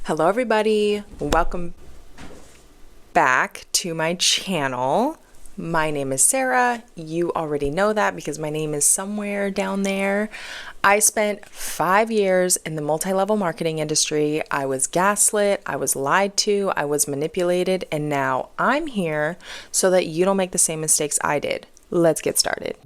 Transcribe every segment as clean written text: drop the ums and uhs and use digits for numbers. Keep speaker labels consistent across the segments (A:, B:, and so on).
A: Hello everybody, welcome back to my channel. My name is Sarah. You already know that because my name is somewhere down there. I spent 5 years in the multi-level marketing industry. I was gaslit, I was lied to, I was manipulated, and now I'm here so that you don't make the same mistakes I did. Let's get started.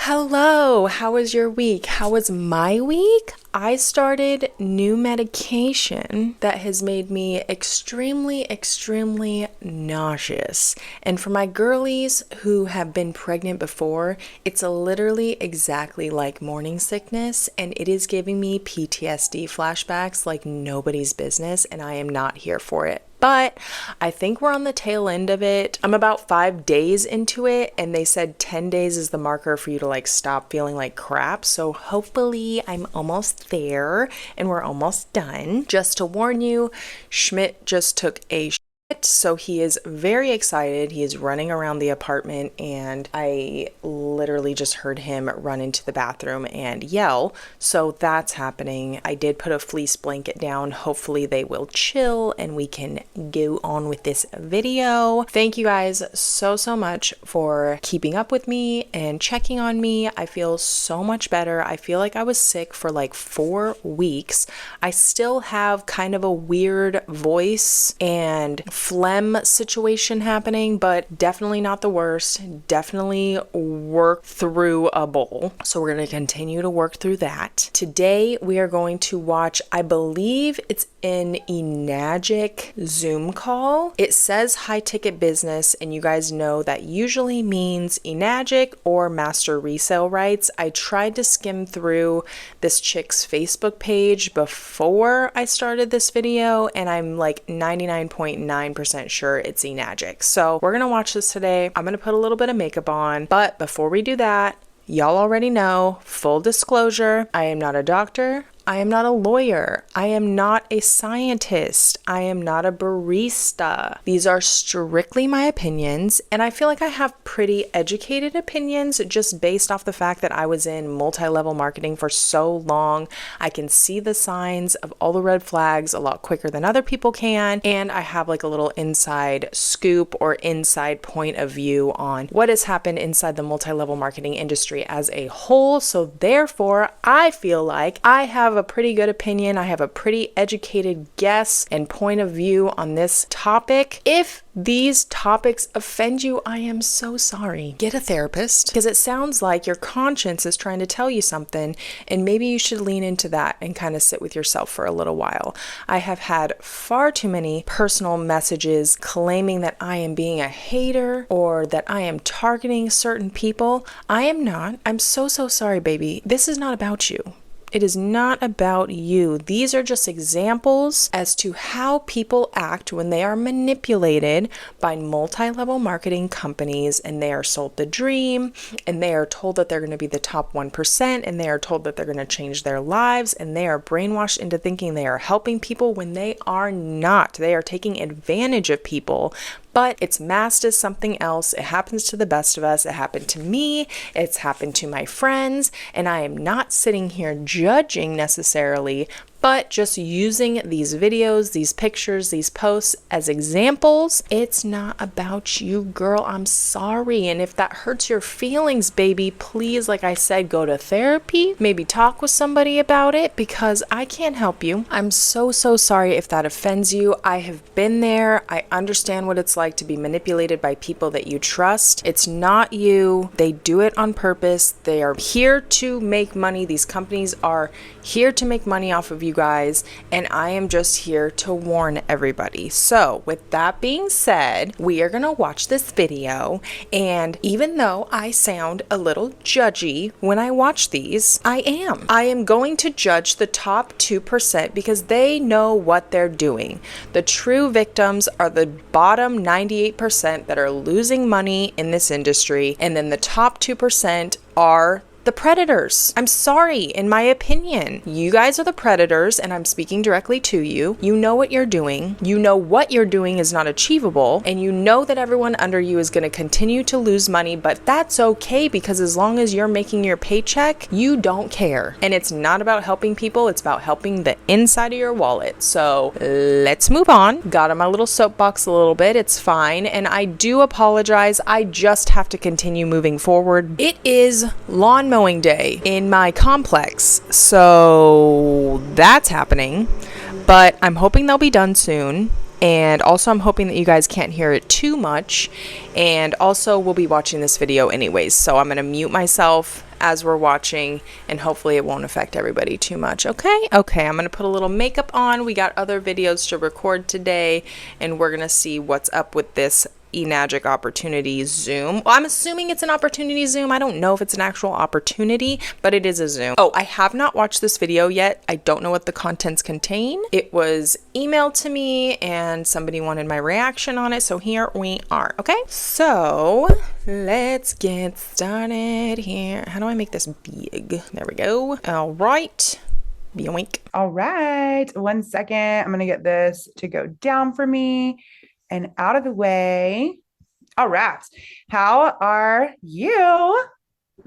A: Hello, how was your week? How was my week? I started new medication that has made me extremely nauseous. And for my girlies who have been pregnant before, it's literally exactly like morning sickness, and it is giving me PTSD flashbacks like nobody's business, and I am not here for it. But I think we're on the tail end of it. I'm about 5 days into it, and they said 10 days is the marker for you to stop feeling like crap. So hopefully I'm almost there and we're almost done. Just to warn you, Schmidt just took a shit, so he is very excited. He is running around the apartment, and I literally just heard him run into the bathroom and yell. So that's happening. I did put a fleece blanket down. Hopefully they will chill and we can go on with this video. Thank you guys so much for keeping up with me and checking on me. I feel so much better. I feel like I was sick for like 4 weeks. I still have kind of a weird voice and phlegm situation happening, but definitely not the worst. Definitely work through a bowl. So we're going to continue to work through that. Today we are going to watch, I believe it's an Enagic Zoom call. It says high ticket business, and you guys know that usually means Enagic or master resale rights. I tried to skim through this chick's Facebook page before I started this video, and I'm like 99.9% sure it's Enagic. So we're gonna watch this today. I'm gonna put a little bit of makeup on, but before we do that, y'all already know, full disclosure, I am not a doctor. I am not a lawyer. I am not a scientist. I am not a barista. These are strictly my opinions, and I feel like I have pretty educated opinions just based off the fact that I was in multi-level marketing for so long. I can see the signs of all the red flags a lot quicker than other people can, and I have like a little inside scoop or inside point of view on what has happened inside the multi-level marketing industry as a whole. So therefore, I feel like I have a pretty good opinion. I have a pretty educated guess and point of view on this topic. If these topics offend you, I am so sorry. Get a therapist, because it sounds like your conscience is trying to tell you something, and maybe you should lean into that and kind of sit with yourself for a little while. I have had far too many personal messages claiming that I am being a hater or that I am targeting certain people. I am not. I'm so sorry, baby. This is not about you. It is not about you. These are just examples as to how people act when they are manipulated by multi-level marketing companies, and they are sold the dream, and they are told that they're going to be the top 1%, and they are told that they're going to change their lives, and they are brainwashed into thinking they are helping people when they are not. They are taking advantage of people. But it's masked as something else. It happens to the best of us. It happened to me. It's happened to my friends. And I am not sitting here judging necessarily, but just using these videos, these pictures, these posts as examples. It's not about you, girl. I'm sorry. And if that hurts your feelings, baby, please, like I said, go to therapy. Maybe talk with somebody about it, because I can't help you. I'm so sorry if that offends you. I have been there. I understand what it's like to be manipulated by people that you trust. It's not you. They do it on purpose. They are here to make money. These companies are here to make money off of you guys, and I am just here to warn everybody. So with that being said, we are gonna watch this video, and even though I sound a little judgy when I watch these, I am going to judge the top 2% because they know what they're doing. The true victims are the bottom 98% that are losing money in this industry, and then the top 2% are the predators. I'm sorry, in my opinion. You guys are the predators, and I'm speaking directly to you. You know what you're doing. You know what you're doing is not achievable, and you know that everyone under you is going to continue to lose money, but that's okay, because as long as you're making your paycheck, you don't care. And it's not about helping people, it's about helping the inside of your wallet. So let's move on. Got on my little soapbox a little bit. It's fine. And I do apologize. I just have to continue moving forward. It is lawn mowing day in my complex. So that's happening. But I'm hoping they'll be done soon. And also I'm hoping that you guys can't hear it too much. And also we'll be watching this video anyways. So I'm going to mute myself as we're watching, and hopefully it won't affect everybody too much. Okay, I'm gonna put a little makeup on. We got other videos to record today, and we're gonna see what's up with this Enagic opportunity Zoom. Well, I'm assuming it's an opportunity Zoom. I don't know if it's an actual opportunity, but it is a Zoom. Oh, I have not watched this video yet. I don't know what the contents contain. It was emailed to me and somebody wanted my reaction on it, so here we are. Okay, so let's get started here. How do I make this big? There we go. All right. Yoink.
B: All right, 1 second. I'm gonna get this to go down for me and out of the way. All right, how are you?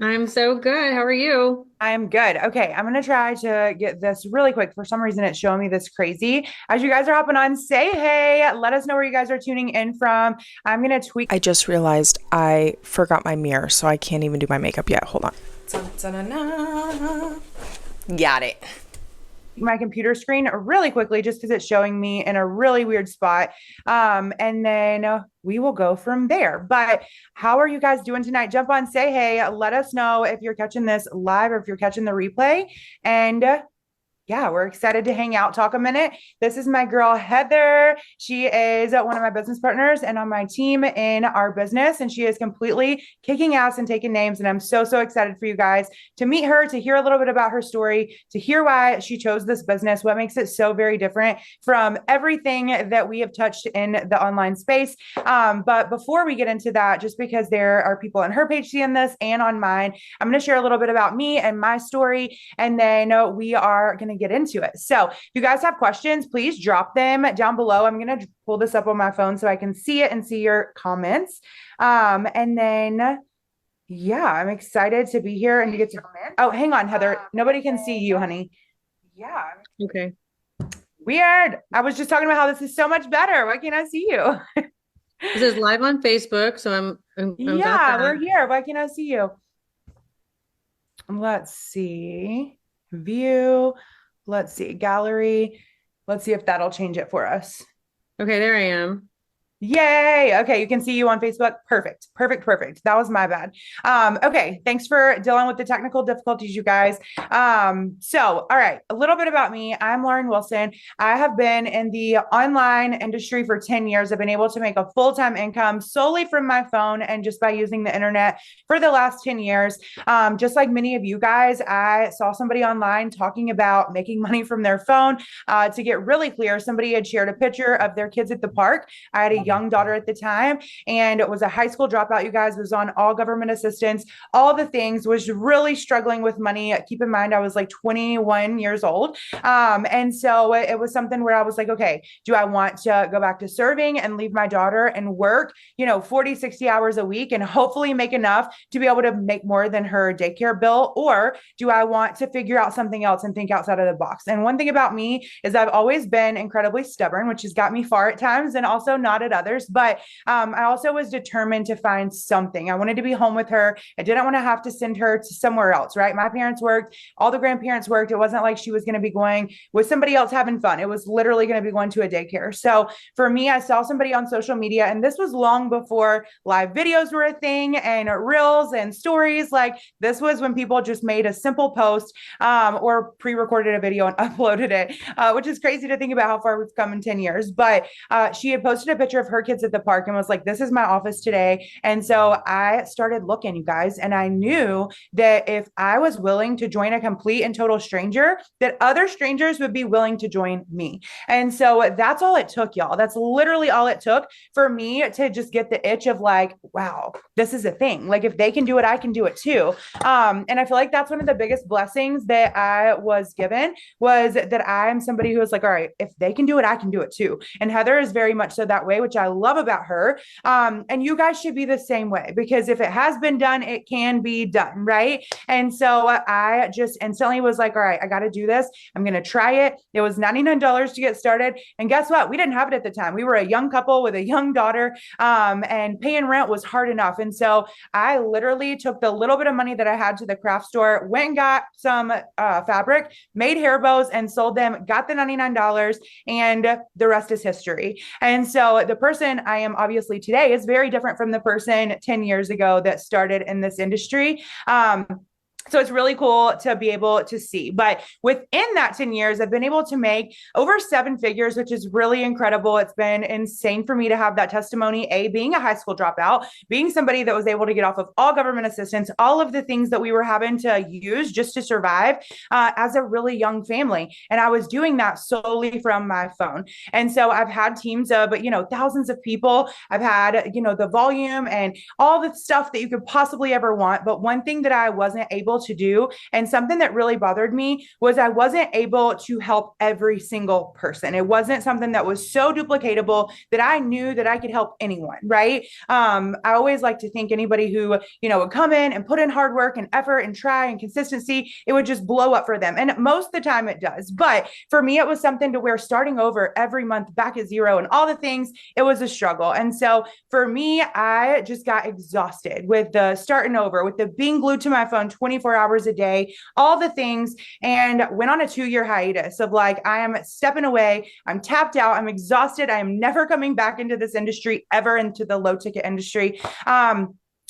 C: I'm so good. How are you?
B: I'm good. Okay, I'm gonna try to get this really quick. For some reason, it's showing me this crazy. As you guys are hopping on, say hey. Let us know where you guys are tuning in from. I'm gonna tweak.
A: I just realized I forgot my mirror, so I can't even do my makeup yet. Hold on. Got it.
B: My computer screen really quickly just because it's showing me in a really weird spot. And then we will go from there. But how are you guys doing tonight? Jump on, say hey, let us know if you're catching this live or if you're catching the replay. And yeah, we're excited to hang out, talk a minute. This is my girl, Heather. She is one of my business partners and on my team in our business. And she is completely kicking ass and taking names. And I'm so, so excited for you guys to meet her, to hear a little bit about her story, to hear why she chose this business, what makes it so very different from everything that we have touched in the online space. But before we get into that, just because there are people on her page seeing this and on mine, I'm going to share a little bit about me and my story. And then we are going to get into it. So if you guys have questions, please drop them down below. I'm going to pull this up on my phone so I can see it and see your comments. And then, yeah, I'm excited to be here and to get to comment. Oh, hang on, Heather. Nobody can see you, honey. Yeah.
C: Okay.
B: Weird. I was just talking about how this is so much better. Why can't I see you?
C: This is live on Facebook, so I'm
B: yeah, we're here. Why can't I see you? Let's see. View. Let's see, gallery. Let's see if that'll change it for us.
C: Okay, there I am.
B: Yay. Okay. You can see you on Facebook. Perfect. That was my bad. Okay. Thanks for dealing with the technical difficulties, you guys. So, all right. A little bit about me. I'm Lauren Wilson. I have been in the online industry for 10 years. I've been able to make a full-time income solely from my phone and just by using the internet for the last 10 years. Just like many of you guys, I saw somebody online talking about making money from their phone. To get really clear, somebody had shared a picture of their kids at the park. I had a young daughter at the time, and it was a high school dropout, you guys, was on all government assistance, all the things, was really struggling with money. Keep in mind, I was like 21 years old. And so it was something where I was like, okay, do I want to go back to serving and leave my daughter and work, 40, 60 hours a week and hopefully make enough to be able to make more than her daycare bill? Or do I want to figure out something else and think outside of the box? And one thing about me is I've always been incredibly stubborn, which has got me far at times and also not at others. But I also was determined to find something. I wanted to be home with her. I didn't want to have to send her to somewhere else, right? My parents worked, all the grandparents worked. It wasn't like she was going to be going with somebody else having fun. It was literally going to be going to a daycare. So for me, I saw somebody on social media, and this was long before live videos were a thing and reels and stories. Like this was when people just made a simple post or pre-recorded a video and uploaded it, which is crazy to think about how far we've come in 10 years. But she had posted a picture of of her kids at the park and was like, this is my office today. And so I started looking, you guys, and I knew that if I was willing to join a complete and total stranger, that other strangers would be willing to join me. And so that's all it took, y'all. That's literally all it took for me to just get the itch of like, wow, this is a thing. Like if they can do it, I can do it too. And I feel like that's one of the biggest blessings that I was given, was that I'm somebody who was like, all right, if they can do it, I can do it too. And Heather is very much so that way, which I love about her. And you guys should be the same way, because if it has been done, it can be done, right? And so I just instantly was like, all right, I got to do this. I'm going to try it. It was $99 to get started. And guess what? We didn't have it at the time. We were a young couple with a young daughter, and paying rent was hard enough. And so I literally took the little bit of money that I had to the craft store, went and got some fabric, made hair bows and sold them, got the $99, and the rest is history. And so the person I am obviously today is very different from the person 10 years ago that started in this industry. So it's really cool to be able to see. But within that 10 years, I've been able to make over 7 figures, which is really incredible. It's been insane for me to have that testimony, being a high school dropout, being somebody that was able to get off of all government assistance, all of the things that we were having to use just to survive as a really young family. And I was doing that solely from my phone. And so I've had teams of, thousands of people. I've had, the volume and all the stuff that you could possibly ever want. But one thing that I wasn't able to do, and something that really bothered me, was I wasn't able to help every single person. It wasn't something that was so duplicatable that I knew that I could help anyone, right? I always like to think anybody who, would come in and put in hard work and effort and try and consistency, it would just blow up for them. And most of the time it does. But for me, it was something to where starting over every month back at zero and all the things, it was a struggle. And so for me, I just got exhausted with the starting over, with the being glued to my phone 24 hours a day, all the things, and went on a 2-year hiatus of like, I am stepping away. I'm tapped out. I'm exhausted. I am never coming back into this industry ever, into the low ticket industry.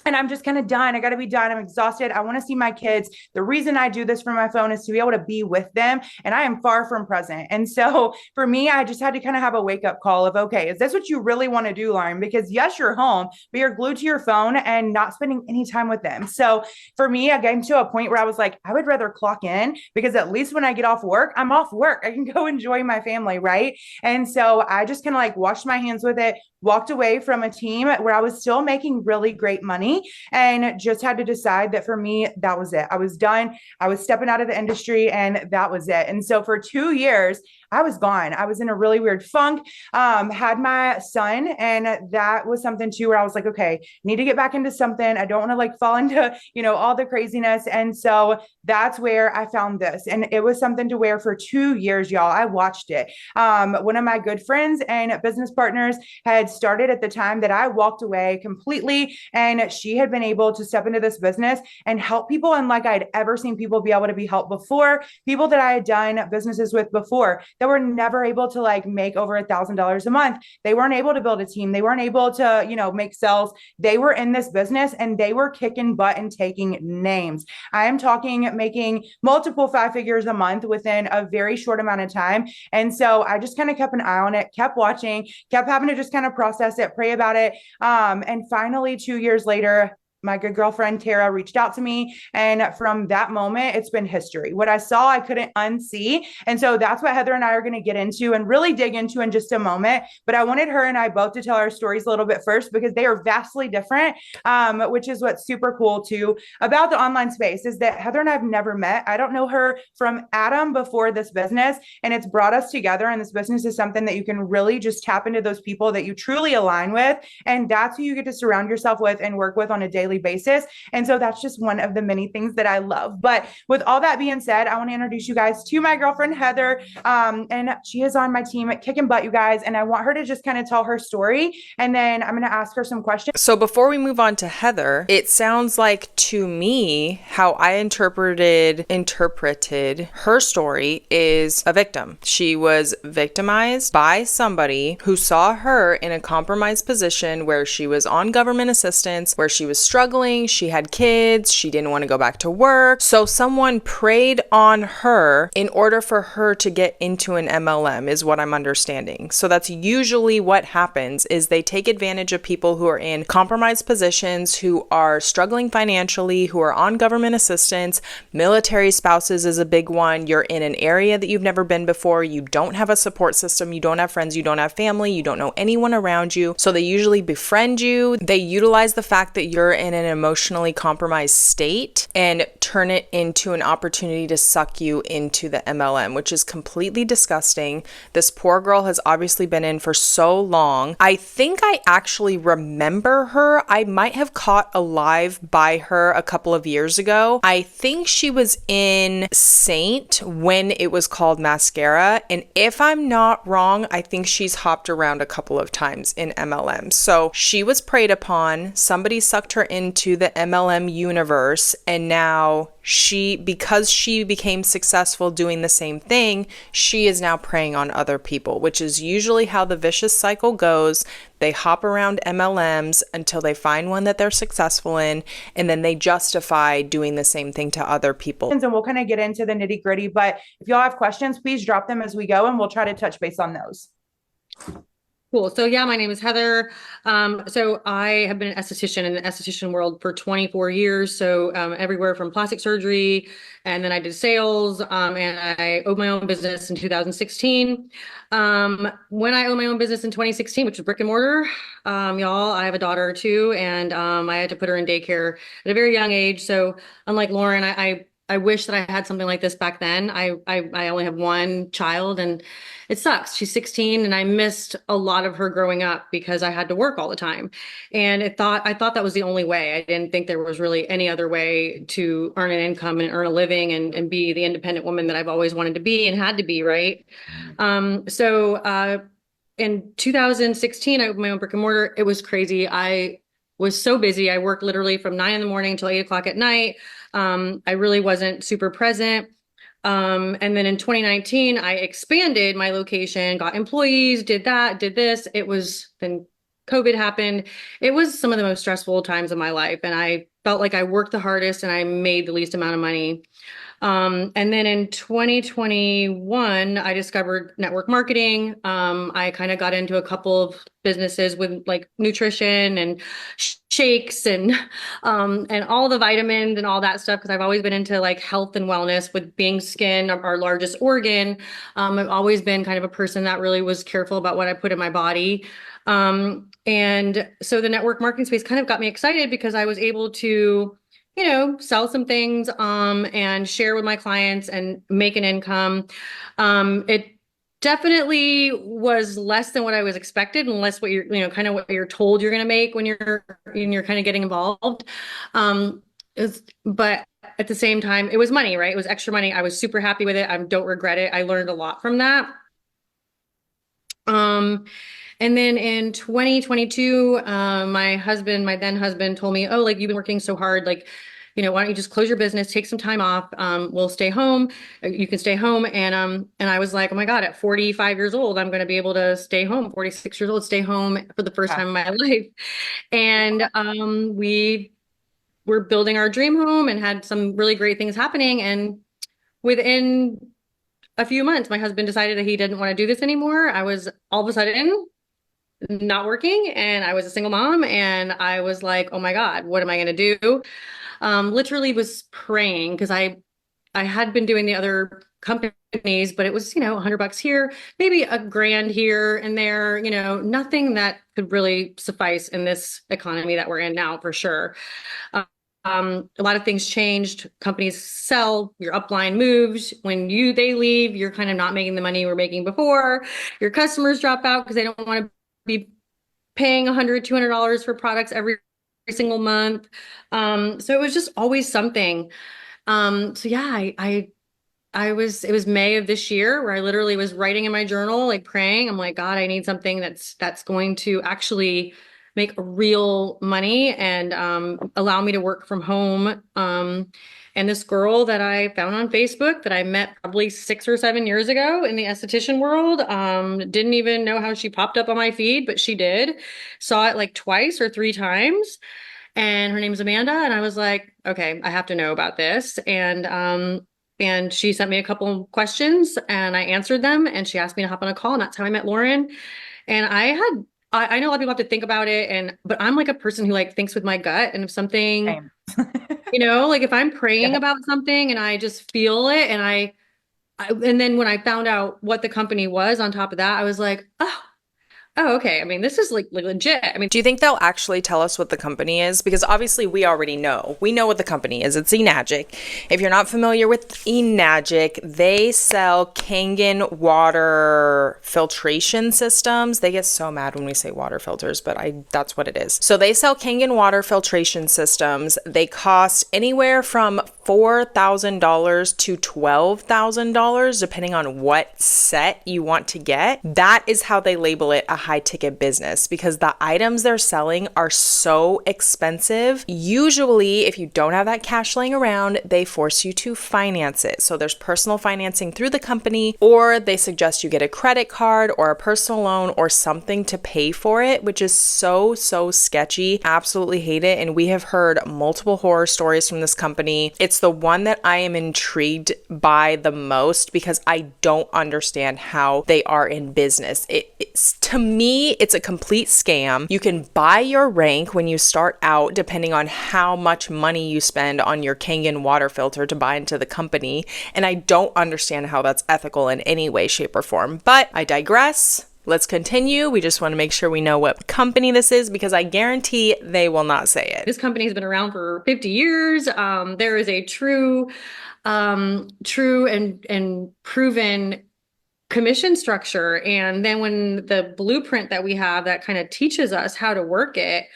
B: And I'm just kind of done. I got to be done. I'm exhausted. I want to see my kids. The reason I do this from my phone is to be able to be with them. And I am far from present. And so for me, I just had to kind of have a wake up call of, okay, is this what you really want to do, Lauren? Because yes, you're home, but you're glued to your phone and not spending any time with them. So for me, I came to a point where I was like, I would rather clock in, because at least when I get off work, I'm off work. I can go enjoy my family, right? And so I just kind of like washed my hands with it, walked away from a team where I was still making really great money, and just had to decide that for me, that was it. I was done. I was stepping out of the industry, and that was it. And so for 2 years, I was gone. I was in a really weird funk, had my son, and that was something too, where I was like, okay, need to get back into something. I don't want to like fall into, all the craziness. And so that's where I found this. And it was something to where for 2 years, y'all, I watched it. One of my good friends and business partners had started at the time that I walked away completely, and she had been able to step into this business and help people unlike I'd ever seen people be able to be helped before, people that I had done businesses with before that were never able to like make over $1,000 a month. They weren't able to build a team. They weren't able to, make sales. They were in this business and they were kicking butt and taking names. I am talking making multiple 5 figures a month within a very short amount of time. And so I just kind of kept an eye on it, kept watching, kept having to just kind of process it, pray about it. And finally, 2 years later, my good girlfriend, Tara, reached out to me. And from that moment, it's been history. What I saw, I couldn't unsee. And so that's what Heather and I are going to get into and really dig into in just a moment. But I wanted her and I both to tell our stories a little bit first, because they are vastly different, which is what's super cool too about the online space, is that Heather and I have never met. I don't know her from Adam before this business, and it's brought us together. And this business is something that you can really just tap into those people that you truly align with. And that's who you get to surround yourself with and work with on a daily basis. And so that's just one of the many things that I love. But with all that being said, I want to introduce you guys to my girlfriend, Heather. And she is on my team at Kicking Butt, you guys. And I want her to just kind of tell her story. And then I'm going to ask her some questions.
A: So before we move on to Heather, it sounds like to me, how I interpreted her story is a victim. She was victimized by somebody who saw her in a compromised position where she was on government assistance, where she was struggling struggling. She had kids. She didn't want to go back to work. So someone preyed on her in order for her to get into an MLM is what I'm understanding. So that's usually what happens is they take advantage of people who are in compromised positions, who are struggling financially, who are on government assistance. Military spouses is a big one. You're in an area that you've never been before. You don't have a support system. You don't have friends. You don't have family. You don't know anyone around you. So they usually befriend you. They utilize the fact that you're in an emotionally compromised state and turn it into an opportunity to suck you into the MLM, which is completely disgusting. This poor girl has obviously been in for so long. I think I actually remember her. I might have caught a live by her a couple of years ago. I think she was in Saint when it was called Mascara. And if I'm not wrong, I think she's hopped around a couple of times in MLM. So she was preyed upon. Somebody sucked her into the MLM universe. And now because she became successful doing the same thing, she is now preying on other people, which is usually how the vicious cycle goes. They hop around MLMs until they find one that they're successful in, and then they justify doing the same thing to other people.
B: And we'll kind of get into the nitty gritty, but if y'all have questions, please drop them as we go and we'll try to touch base on those.
C: Cool. So yeah, my name is Heather. So I have been an esthetician in the esthetician world for 24 years. So everywhere from plastic surgery, and then I did sales, and I owned my own business in 2016. When I owned my own business in 2016, which was brick and mortar, y'all, I have a daughter too, and I had to put her in daycare at a very young age. So unlike Lauren, I wish that I had something like this back then. I only have one child and it sucks. She's 16 and I missed a lot of her growing up because I had to work all the time. And I thought that was the only way. I didn't think there was really any other way to earn an income and earn a living and be the independent woman that I've always wanted to be and had to be, right? In 2016, I opened my own brick and mortar. It was crazy. I was so busy. I worked literally from 9 a.m. until 8 o'clock at night. I really wasn't super present. And then in 2019, I expanded my location, got employees, did this. Then COVID happened. It was some of the most stressful times of my life. And I felt like I worked the hardest and I made the least amount of money. And then in 2021, I discovered network marketing. I kind of got into a couple of businesses with like nutrition and shakes and all the vitamins and all that stuff. Cause I've always been into like health and wellness, with being skin, our largest organ. I've always been kind of a person that really was careful about what I put in my body. And so the network marketing space kind of got me excited because I was able to, sell some things, and share with my clients and make an income. It definitely was less than what I was expected and less what you're, kind of what you're told you're going to make when you're kind of getting involved. But at the same time, it was money, right? It was extra money. I was super happy with it. I don't regret it. I learned a lot from that. And then in 2022, my then husband told me, oh, like, you've been working so hard. Like, why don't you just close your business, take some time off. We'll stay home. You can stay home. And I was like, oh my God, at 45 years old, I'm going to be able to stay home, 46 years old, stay home for the first time in my life. And, we were building our dream home and had some really great things happening. And within a few months, my husband decided that he didn't want to do this anymore. I was all of a sudden not working and I was a single mom and I was like, oh my God, what am I going to do? Literally was praying because I had been doing the other companies, but it was, $100 here, maybe $1,000 here and there, nothing that could really suffice in this economy that we're in now, for sure. A lot of things changed. Companies sell, your upline moves. When they leave, you're kind of not making the money you were making before. Your customers drop out because they don't want to be paying $100, $200 for products every single month. So it was just always something. So yeah, it was May of this year where I literally was writing in my journal, like praying. I'm like, God, I need something that's going to actually make real money and allow me to work from home. And this girl that I found on Facebook that I met probably 6 or 7 years ago in the esthetician world, didn't even know how she popped up on my feed, but she did. Saw it like twice or 3 times. and her name's Amanda. And I was like, okay, I have to know about this. And she sent me a couple of questions and I answered them, and she asked me to hop on a call, and that's how I met Lauren. And I know a lot of people have to think about it, but I'm like a person who like thinks with my gut. And if something,
B: Same.
C: like if I'm praying
B: Yeah.
C: about something and I just feel it, and then when I found out what the company was on top of that, I was like, oh, okay. I mean, this is like legit. I mean,
A: Do you think they'll actually tell us what the company is? Because obviously we already know. We know what the company is. It's Enagic. If you're not familiar with Enagic, they sell Kangen water filtration systems. They get so mad when we say water filters, but that's what it is. So they sell Kangen water filtration systems. They cost anywhere from $4,000 to $12,000, depending on what set you want to get. That is how they label it a high ticket business, because the items they're selling are so expensive. Usually, if you don't have that cash laying around, they force you to finance it. So there's personal financing through the company, or they suggest you get a credit card or a personal loan or something to pay for it, which is so sketchy. Absolutely hate it. And we have heard multiple horror stories from this company. It's the one that I am intrigued by the most because I don't understand how they are in business. To me, it's a complete scam. You can buy your rank when you start out, depending on how much money you spend on your Kangen water filter to buy into the company. And I don't understand how that's ethical in any way, shape, or form. But I digress. Let's continue. We just want to make sure we know what company this is, because I guarantee they will not say it.
C: this company has been around for 50 years. There is a true and proven commission structure. And then when the blueprint that we have that kind of teaches us how to work it,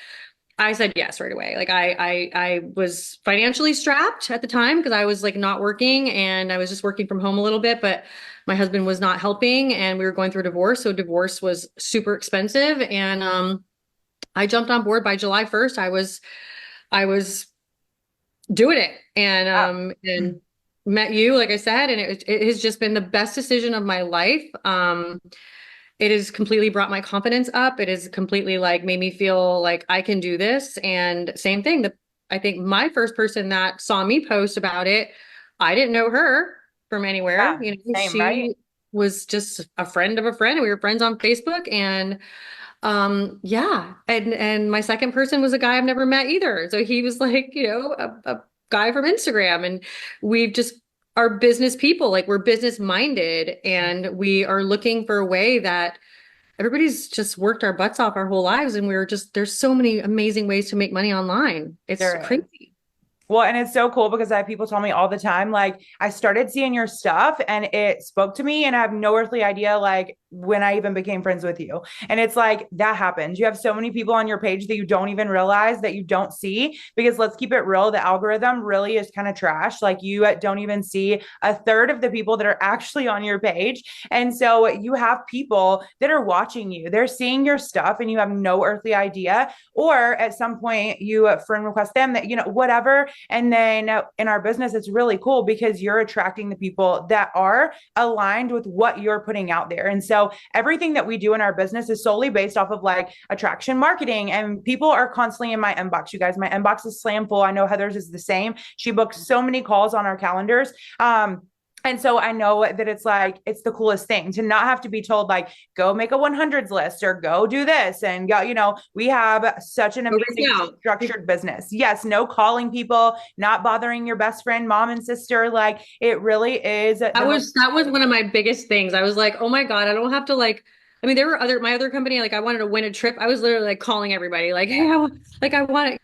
C: I said yes right away. Like I was financially strapped at the time because I was like not working, and I was just working from home a little bit, but my husband was not helping, and we were going through a divorce. So divorce was super expensive. And I jumped on board. By July 1st. I was doing it, and met you, like I said, and it has just been the best decision of my life. It has completely brought my confidence up. It has completely like made me feel like I can do this. And same thing, I think my first person that saw me post about it, I didn't know her from anywhere.
B: Yeah, same,
C: She
B: right?
C: was just a friend of a friend. We were friends on Facebook, and yeah. And my second person was a guy I've never met either. So he was like, a guy from Instagram, and we've just are business people. Like we're business minded, and we are looking for a way that everybody's just worked our butts off our whole lives. And there's so many amazing ways to make money online. It's
B: There is.
C: crazy.
B: Well, and it's so cool because I have people tell me all the time, like, I started seeing your stuff and it spoke to me, and I have no earthly idea, like, when I even became friends with you. And it's like, that happens. You have so many people on your page that you don't even realize, that you don't see, because let's keep it real. The algorithm really is kind of trash. Like, you don't even see a third of the people that are actually on your page. And so you have people that are watching you, they're seeing your stuff, and you have no earthly idea. Or at some point you friend request them, that, whatever. And then in our business, it's really cool because you're attracting the people that are aligned with what you're putting out there. And so everything that we do in our business is solely based off of like attraction marketing. And people are constantly in my inbox. You guys, my inbox is slam full. I know Heather's is the same. She books so many calls on our calendars. And so I know that it's like, it's the coolest thing to not have to be told, like, go make a 100s list or go do this. And go, we have such an amazing structured business. Yes. No calling people, not bothering your best friend, mom and sister. Like, it really is.
C: That was one of my biggest things. I was like, oh my God, I don't have to there were my other company, like I wanted to win a trip. I was literally like calling everybody like, hey, I want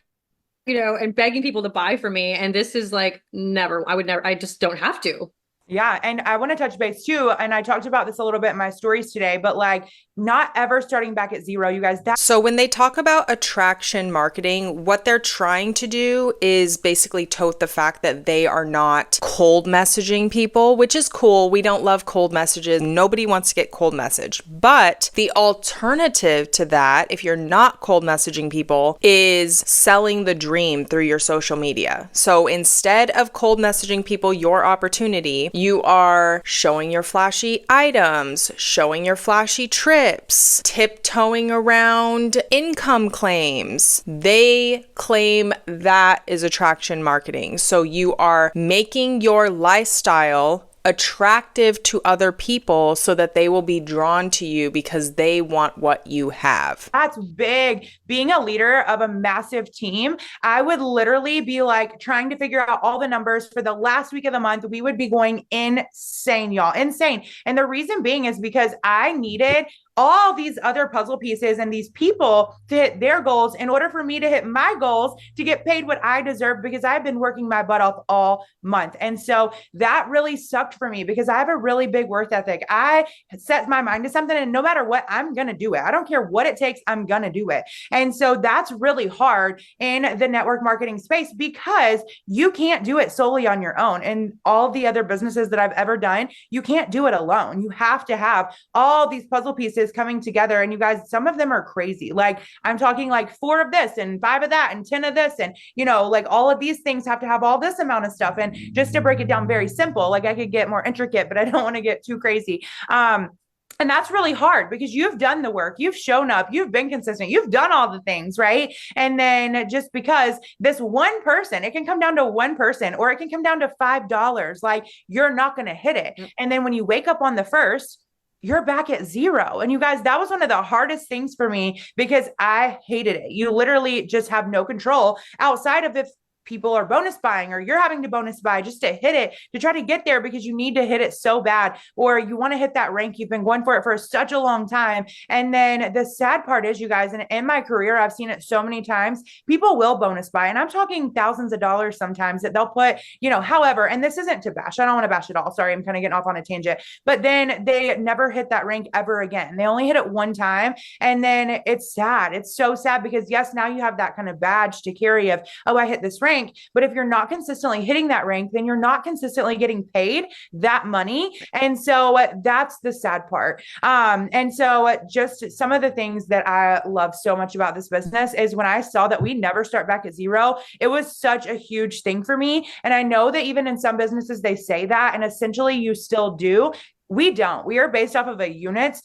C: to, and begging people to buy for me. And this is like, I just don't have to.
B: Yeah. And I want to touch base too. And I talked about this a little bit in my stories today, but like, not ever starting back at zero, you guys.
A: So when they talk about attraction marketing, what they're trying to do is basically tote the fact that they are not cold messaging people, which is cool. We don't love cold messages. Nobody wants to get cold messaged. But the alternative to that, if you're not cold messaging people, is selling the dream through your social media. So instead of cold messaging people your opportunity, You are showing your flashy items, showing your flashy trips, tiptoeing around income claims. They claim that is attraction marketing. So you are making your lifestyle attractive to other people so that they will be drawn to you because they want what you have.
B: That's big. Being a leader of a massive team, I would literally be like trying to figure out all the numbers for the last week of the month. We would be going insane, y'all, insane. And the reason being is because I needed all these other puzzle pieces and these people to hit their goals in order for me to hit my goals to get paid what I deserve, because I've been working my butt off all month. And so that really sucked for me because I have a really big work ethic. I set my mind to something, and no matter what, I'm going to do it. I don't care what it takes. I'm going to do it. And so that's really hard in the network marketing space because you can't do it solely on your own. And all the other businesses that I've ever done, you can't do it alone. You have to have all these puzzle pieces coming together. And you guys, some of them are crazy. Like I'm talking like 4 of this and 5 of that and 10 of this. And, you know, like all of these things have to have all this amount of stuff. And just to break it down very simple, like I could get more intricate, but I don't want to get too crazy. And that's really hard because you've done the work, you've shown up, you've been consistent, you've done all the things, right? And then just because this one person, it can come down to one person or it can come down to $5, like you're not going to hit it. And then when you wake up on the first, you're back at 0. And you guys, that was one of the hardest things for me because I hated it. You literally just have no control outside of if people are bonus buying or you're having to bonus buy just to hit it, to try to get there because you need to hit it so bad, or you want to hit that rank. You've been going for it for such a long time. And then the sad part is, you guys, and in my career, I've seen it so many times, people will bonus buy. And I'm talking thousands of dollars sometimes that they'll put, you know, however, and this isn't to bash. I don't want to bash at all. Sorry, I'm kind of getting off on a tangent, but then they never hit that rank ever again. They only hit it one time. And then it's sad. It's so sad because yes, now you have that kind of badge to carry of, oh, I hit this rank. But if you're not consistently hitting that rank, then you're not consistently getting paid that money. And so that's the sad part. And so just some of the things that I love so much about this business is when I saw that we never start back at 0, it was such a huge thing for me. And I know that even in some businesses, they say that, and essentially you still do. We don't. We are based off of a unit,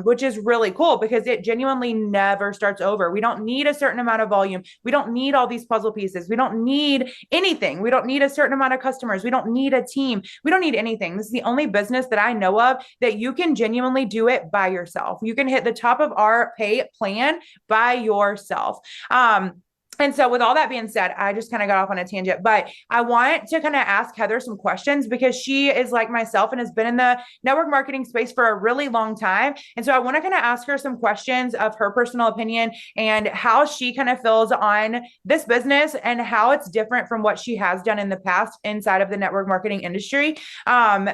B: which is really cool because it genuinely never starts over. We don't need a certain amount of volume. We don't need all these puzzle pieces. We don't need anything. We don't need a certain amount of customers. We don't need a team. We don't need anything. This is the only business that I know of that you can genuinely do it by yourself. You can hit the top of our pay plan by yourself. And so with all that being said, I just kind of got off on a tangent, but I want to kind of ask Heather some questions because she is like myself and has been in the network marketing space for a really long time. And so I want to kind of ask her some questions of her personal opinion and how she kind of feels on this business and how it's different from what she has done in the past inside of the network marketing industry.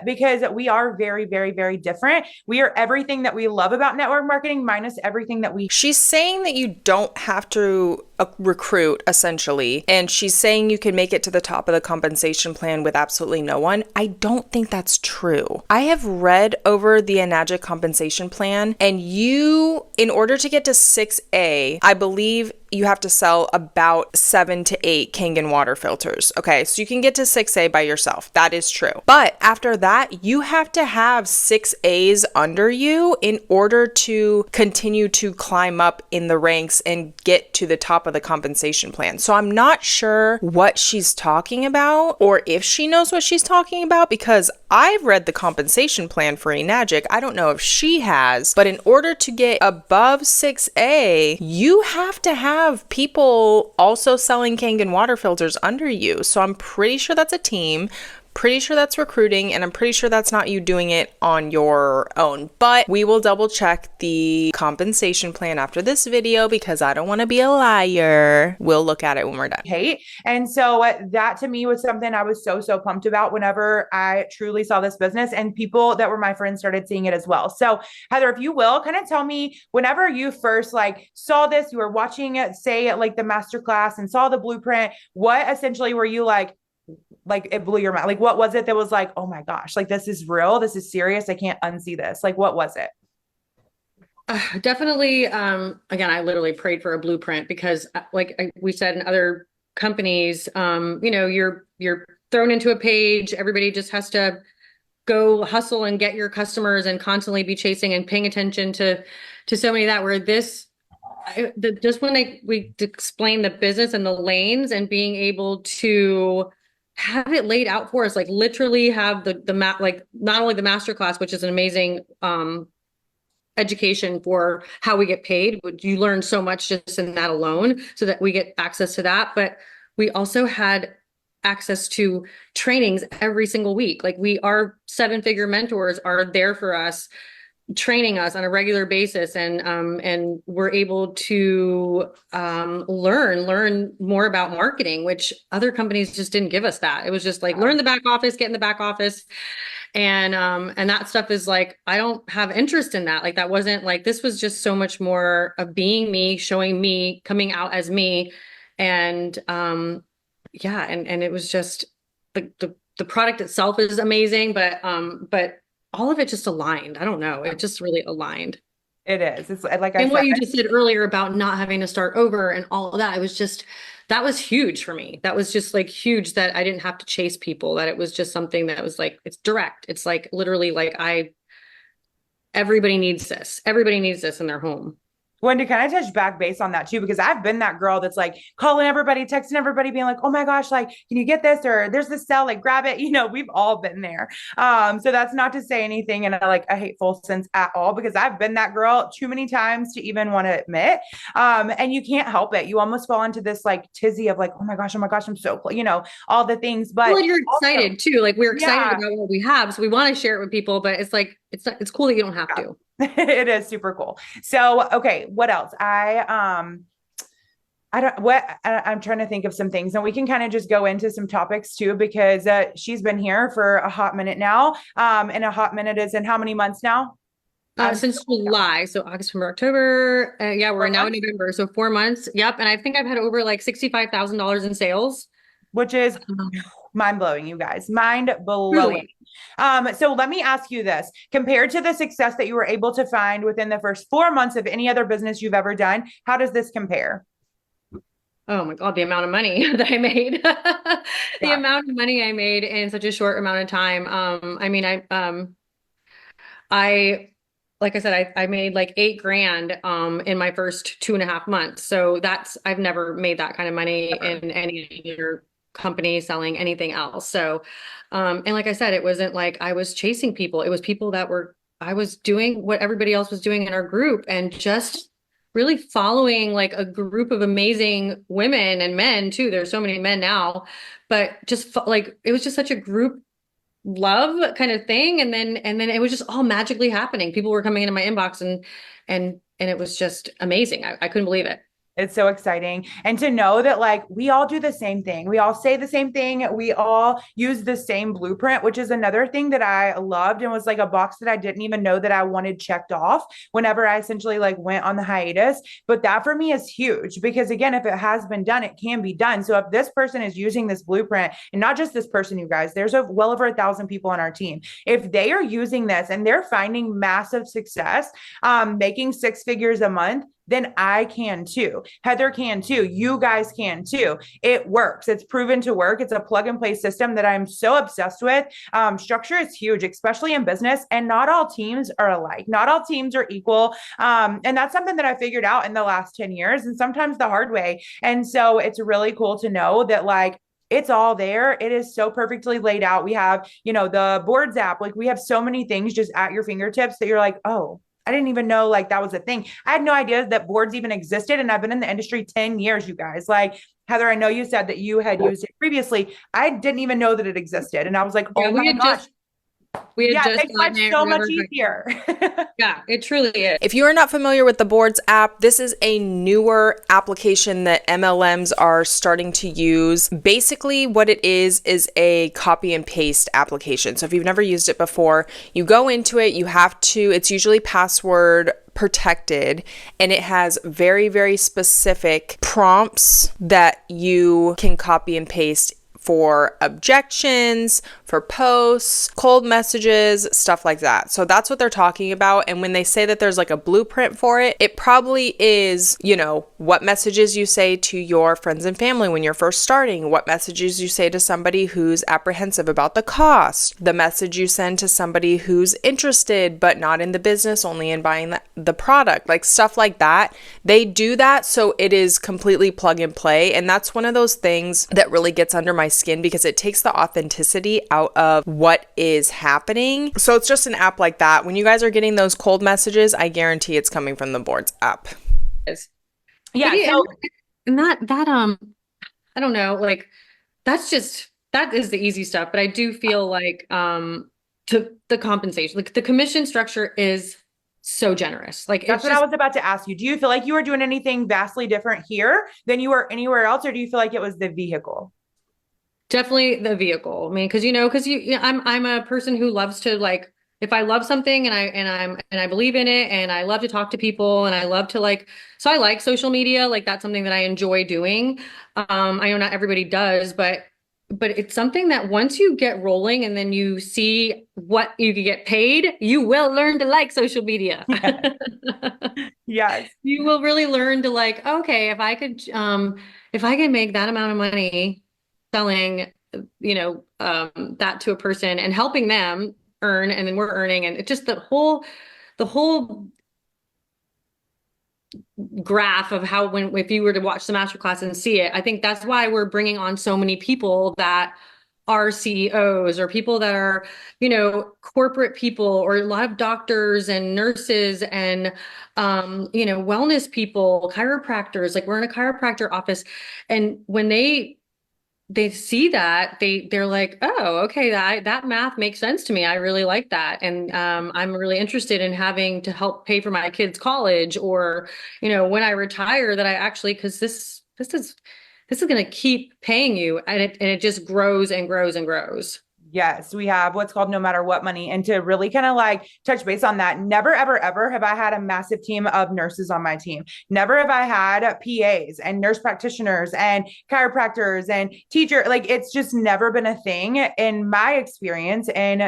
B: Because we are very, very, very different. We are everything that we love about network marketing minus everything that we.
A: She's saying that you don't have to recruit essentially, and she's saying you can make it to the top of the compensation plan with absolutely no one. I don't think that's true. I have read over the Enagic compensation plan, and you, in order to get to 6A, I believe you have to sell about 7 to 8 Kangen water filters. Okay, so you can get to 6A by yourself. That is true. But after that, you have to have 6 A's under you in order to continue to climb up in the ranks and get to the top of the compensation plan. So I'm not sure what she's talking about or if she knows what she's talking about because I've read the compensation plan for Enagic. I don't know if she has, but in order to get above 6A, you have to have people also selling Kangen water filters under you. So I'm pretty sure that's a team. Pretty sure that's recruiting, and I'm pretty sure that's not you doing it on your own. But we will double check the compensation plan after this video because I don't want to be a liar. We'll look at it when we're done.
B: Hate. And so that to me was something I was so pumped about whenever I truly saw this business, and people that were my friends started seeing it as well. So Heather, if you will, kind of tell me whenever you first like saw this, you were watching it, say like the masterclass and saw the blueprint, what essentially were you like it blew your mind? Like, what was it that was like, oh my gosh, like this is real, this is serious, I can't unsee this? Like, what was it?
C: Definitely. Again, I literally prayed for a blueprint because like we said in other companies, you know, you're thrown into a page. Everybody just has to go hustle and get your customers and constantly be chasing and paying attention to so many of that, where just when we explain the business and the lanes and being able to have it laid out for us, like literally have the map, like not only the master class, which is an amazing education for how we get paid, but you learn so much just in that alone, so that we get access to that. But we also had access to trainings every single week. Like our 7-figure mentors are there for us, training us on a regular basis, and we're able to learn more about marketing, which other companies just didn't give us that. It was just like, learn the back office, get in the back office. And that stuff is like, I don't have interest in that. Like, that wasn't like, this was just so much more of being me, showing me, coming out as me. And yeah, and it was just the product itself is amazing, but all of it just aligned. I don't know. It just really aligned.
B: It is. It's like I
C: And
B: said,
C: what you just said earlier about not having to start over and all of that, it was just, that was huge for me. That was just like huge, that I didn't have to chase people, that it was just something that was like, it's direct. It's like literally like everybody needs this. Everybody needs this in their home.
B: When to kind of touch back base on that too, because I've been that girl that's like calling everybody, texting everybody, being like, oh my gosh, like, can you get this? Or there's this sale, like grab it. We've all been there. So that's not to say anything in a hateful sense at all, because I've been that girl too many times to even want to admit. And you can't help it. You almost fall into this like tizzy of like, oh my gosh, I'm so, all the things. But
C: well, you're excited
B: also,
C: too. Like, we're excited about what we have. So we want to share it with people, but it's like, it's cool that you don't have to.
B: It is super cool. So, okay, what else? I'm trying to think of some things, and we can kind of just go into some topics too, because she's been here for a hot minute now. And a hot minute is in how many months now?
C: Since July, so August, September, October. Yeah, we're now in November, so 4 months. Yep, and I think I've had over like $65,000 in sales,
B: which is mind blowing, you guys, mind blowing. So let me ask you this: compared to the success that you were able to find within the first 4 months of any other business you've ever done, how does this compare?
C: Oh my God, the amount of money that I made, the amount of money I made in such a short amount of time. I mean, like I said, I made like $8,000 in my first 2.5 months. So I've never made that kind of money in any other company selling anything else. So, and like I said, it wasn't like I was chasing people. It was people I was doing what everybody else was doing in our group, and just really following like a group of amazing women and men too. There's so many men now, but just like, it was just such a group love kind of thing. And then it was just all magically happening. People were coming into my inbox and it was just amazing. I couldn't believe it.
B: It's so exciting. And to know that like we all do the same thing. We all say the same thing. We all use the same blueprint, which is another thing that I loved, and was like a box that I didn't even know that I wanted checked off whenever I essentially like went on the hiatus. But that for me is huge, because again, if it has been done, it can be done. So if this person is using this blueprint, and not just this person, you guys, there's well over 1,000 people on our team. If they are using this and they're finding massive success, making 6 figures a month, then I can too. Heather can too. You guys can too. It works. It's proven to work. It's a plug and play system that I'm so obsessed with. Structure is huge, especially in business, and not all teams are alike. Not all teams are equal. And that's something that I figured out in the last 10 years, and sometimes the hard way. And so it's really cool to know that like, it's all there. It is so perfectly laid out. We have, the boards app. Like, we have so many things just at your fingertips that you're like, oh, I didn't even know like that was a thing. I had no idea that boards even existed. And I've been in the industry 10 years, you guys. Like, Heather, I know you said that you had used it previously. I didn't even know that it existed. And I was like, oh my gosh.
C: It
B: makes life so much easier.
C: Yeah, it truly is.
A: If you are not familiar with the Boards app, this is a newer application that MLMs are starting to use. Basically, what it is a copy and paste application. So if you've never used it before, you go into it, it's usually password protected, and it has very, very specific prompts that you can copy and paste for objections, for posts, cold messages, stuff like that. So that's what they're talking about. And when they say that there's like a blueprint for it, it probably is, you know, what messages you say to your friends and family when you're first starting, what messages you say to somebody who's apprehensive about the cost, the message you send to somebody who's interested but not in the business, only in buying the product, like stuff like that. They do that so it is completely plug and play. And that's one of those things that really gets under my skin because it takes the authenticity out of what is happening. So it's just an app like that. When you guys are getting those cold messages, I guarantee it's coming from the board's app.
B: Yeah. So,
C: and that I don't know, like that is the easy stuff. But I do feel like to the compensation, like the commission structure is so generous. Like
B: that's what I was about to ask you. Do you feel like you were doing anything vastly different here than you were anywhere else, or do you feel like it was the vehicle?
C: Definitely the vehicle. I mean, I'm a person who loves to, like, if I love something and I believe in it and I love to talk to people and I love to, like, so I like social media. Like that's something that I enjoy doing. I know not everybody does, but it's something that once you get rolling and then you see what you can get paid, you will learn to like social media.
B: Yes.
C: You will really learn to, like, okay, if I could make that amount of money selling, that to a person and helping them earn, and then we're earning, and it's just the whole graph of how, if you were to watch the masterclass and see it, I think that's why we're bringing on so many people that are CEOs or people that are, corporate people, or a lot of doctors and nurses and, wellness people, chiropractors. Like we're in a chiropractor office, and when they see that, they're like, oh, okay, that math makes sense to me. I really like that. And I'm really interested in having to help pay for my kids' college, or, when I retire, that I actually, because this is going to keep paying you, and it just grows and grows and grows.
B: Yes, we have what's called no matter what money. And to really kind of like touch base on that, never, ever, ever have I had a massive team of nurses on my team. Never have I had PAs and nurse practitioners and chiropractors and teacher. Like it's just never been a thing in my experience. And,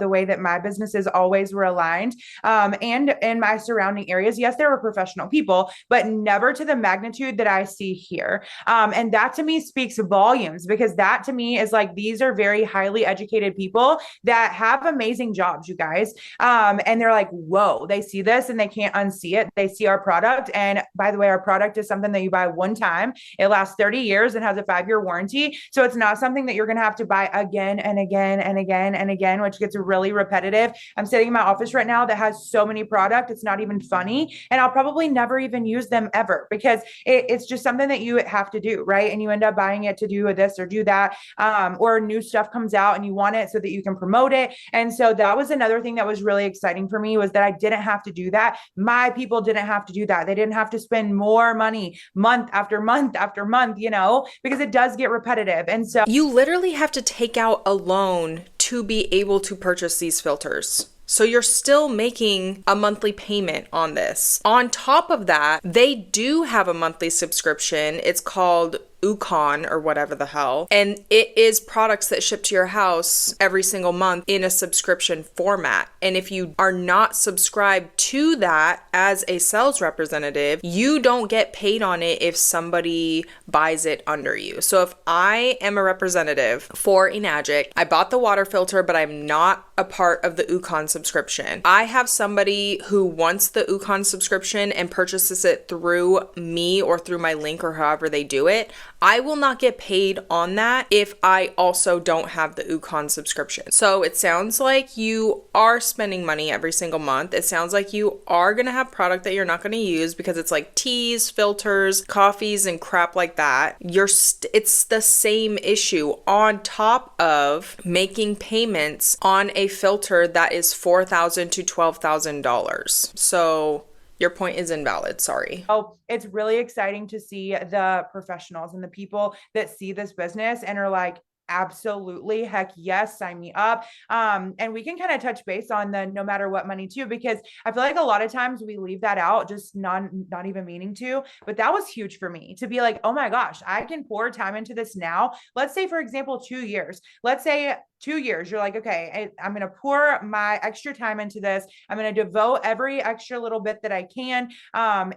B: the way that my businesses always were aligned, and in my surrounding areas. Yes, there were professional people, but never to the magnitude that I see here. And that to me speaks volumes, because that to me is like, these are very highly educated people that have amazing jobs, you guys. And they're like, whoa, they see this and they can't unsee it. They see our product. And by the way, our product is something that you buy one time. It lasts 30 years and has a 5-year warranty. So it's not something that you're going to have to buy again and again and again and again, which gets really repetitive. I'm sitting in my office right now that has so many products. It's not even funny. And I'll probably never even use them ever, because it's just something that you have to do, right? And you end up buying it to do this or do that, or new stuff comes out and you want it so that you can promote it. And so that was another thing that was really exciting for me, was that I didn't have to do that. My people didn't have to do that. They didn't have to spend more money month after month after month, because it does get repetitive. And so
A: you literally have to take out a loan to be able to purchase these filters. So you're still making a monthly payment on this. On top of that, they do have a monthly subscription. It's called Ucon or whatever the hell. And it is products that ship to your house every single month in a subscription format. And if you are not subscribed to that as a sales representative, you don't get paid on it if somebody buys it under you. So if I am a representative for Enagic, I bought the water filter, but I'm not a part of the Ucon subscription. I have somebody who wants the Ucon subscription and purchases it through me or through my link or however they do it. I will not get paid on that if I also don't have the Ucon subscription. So it sounds like you are spending money every single month. It sounds like you are going to have product that you're not going to use because it's like teas, filters, coffees, and crap like that. It's the same issue on top of making payments on a filter that is $4,000 to $12,000. So your point is invalid. Sorry.
B: Oh, it's really exciting to see the professionals and the people that see this business and are like, Absolutely. Heck yes. Sign me up. And we can kind of touch base on the no matter what money too, because I feel like a lot of times we leave that out, just not even meaning to, but that was huge for me to be like, oh my gosh, I can pour time into this now. Let's say, for example, 2 years, let's say 2 years, you're like, okay, I'm going to pour my extra time into this. I'm going to devote every extra little bit that I can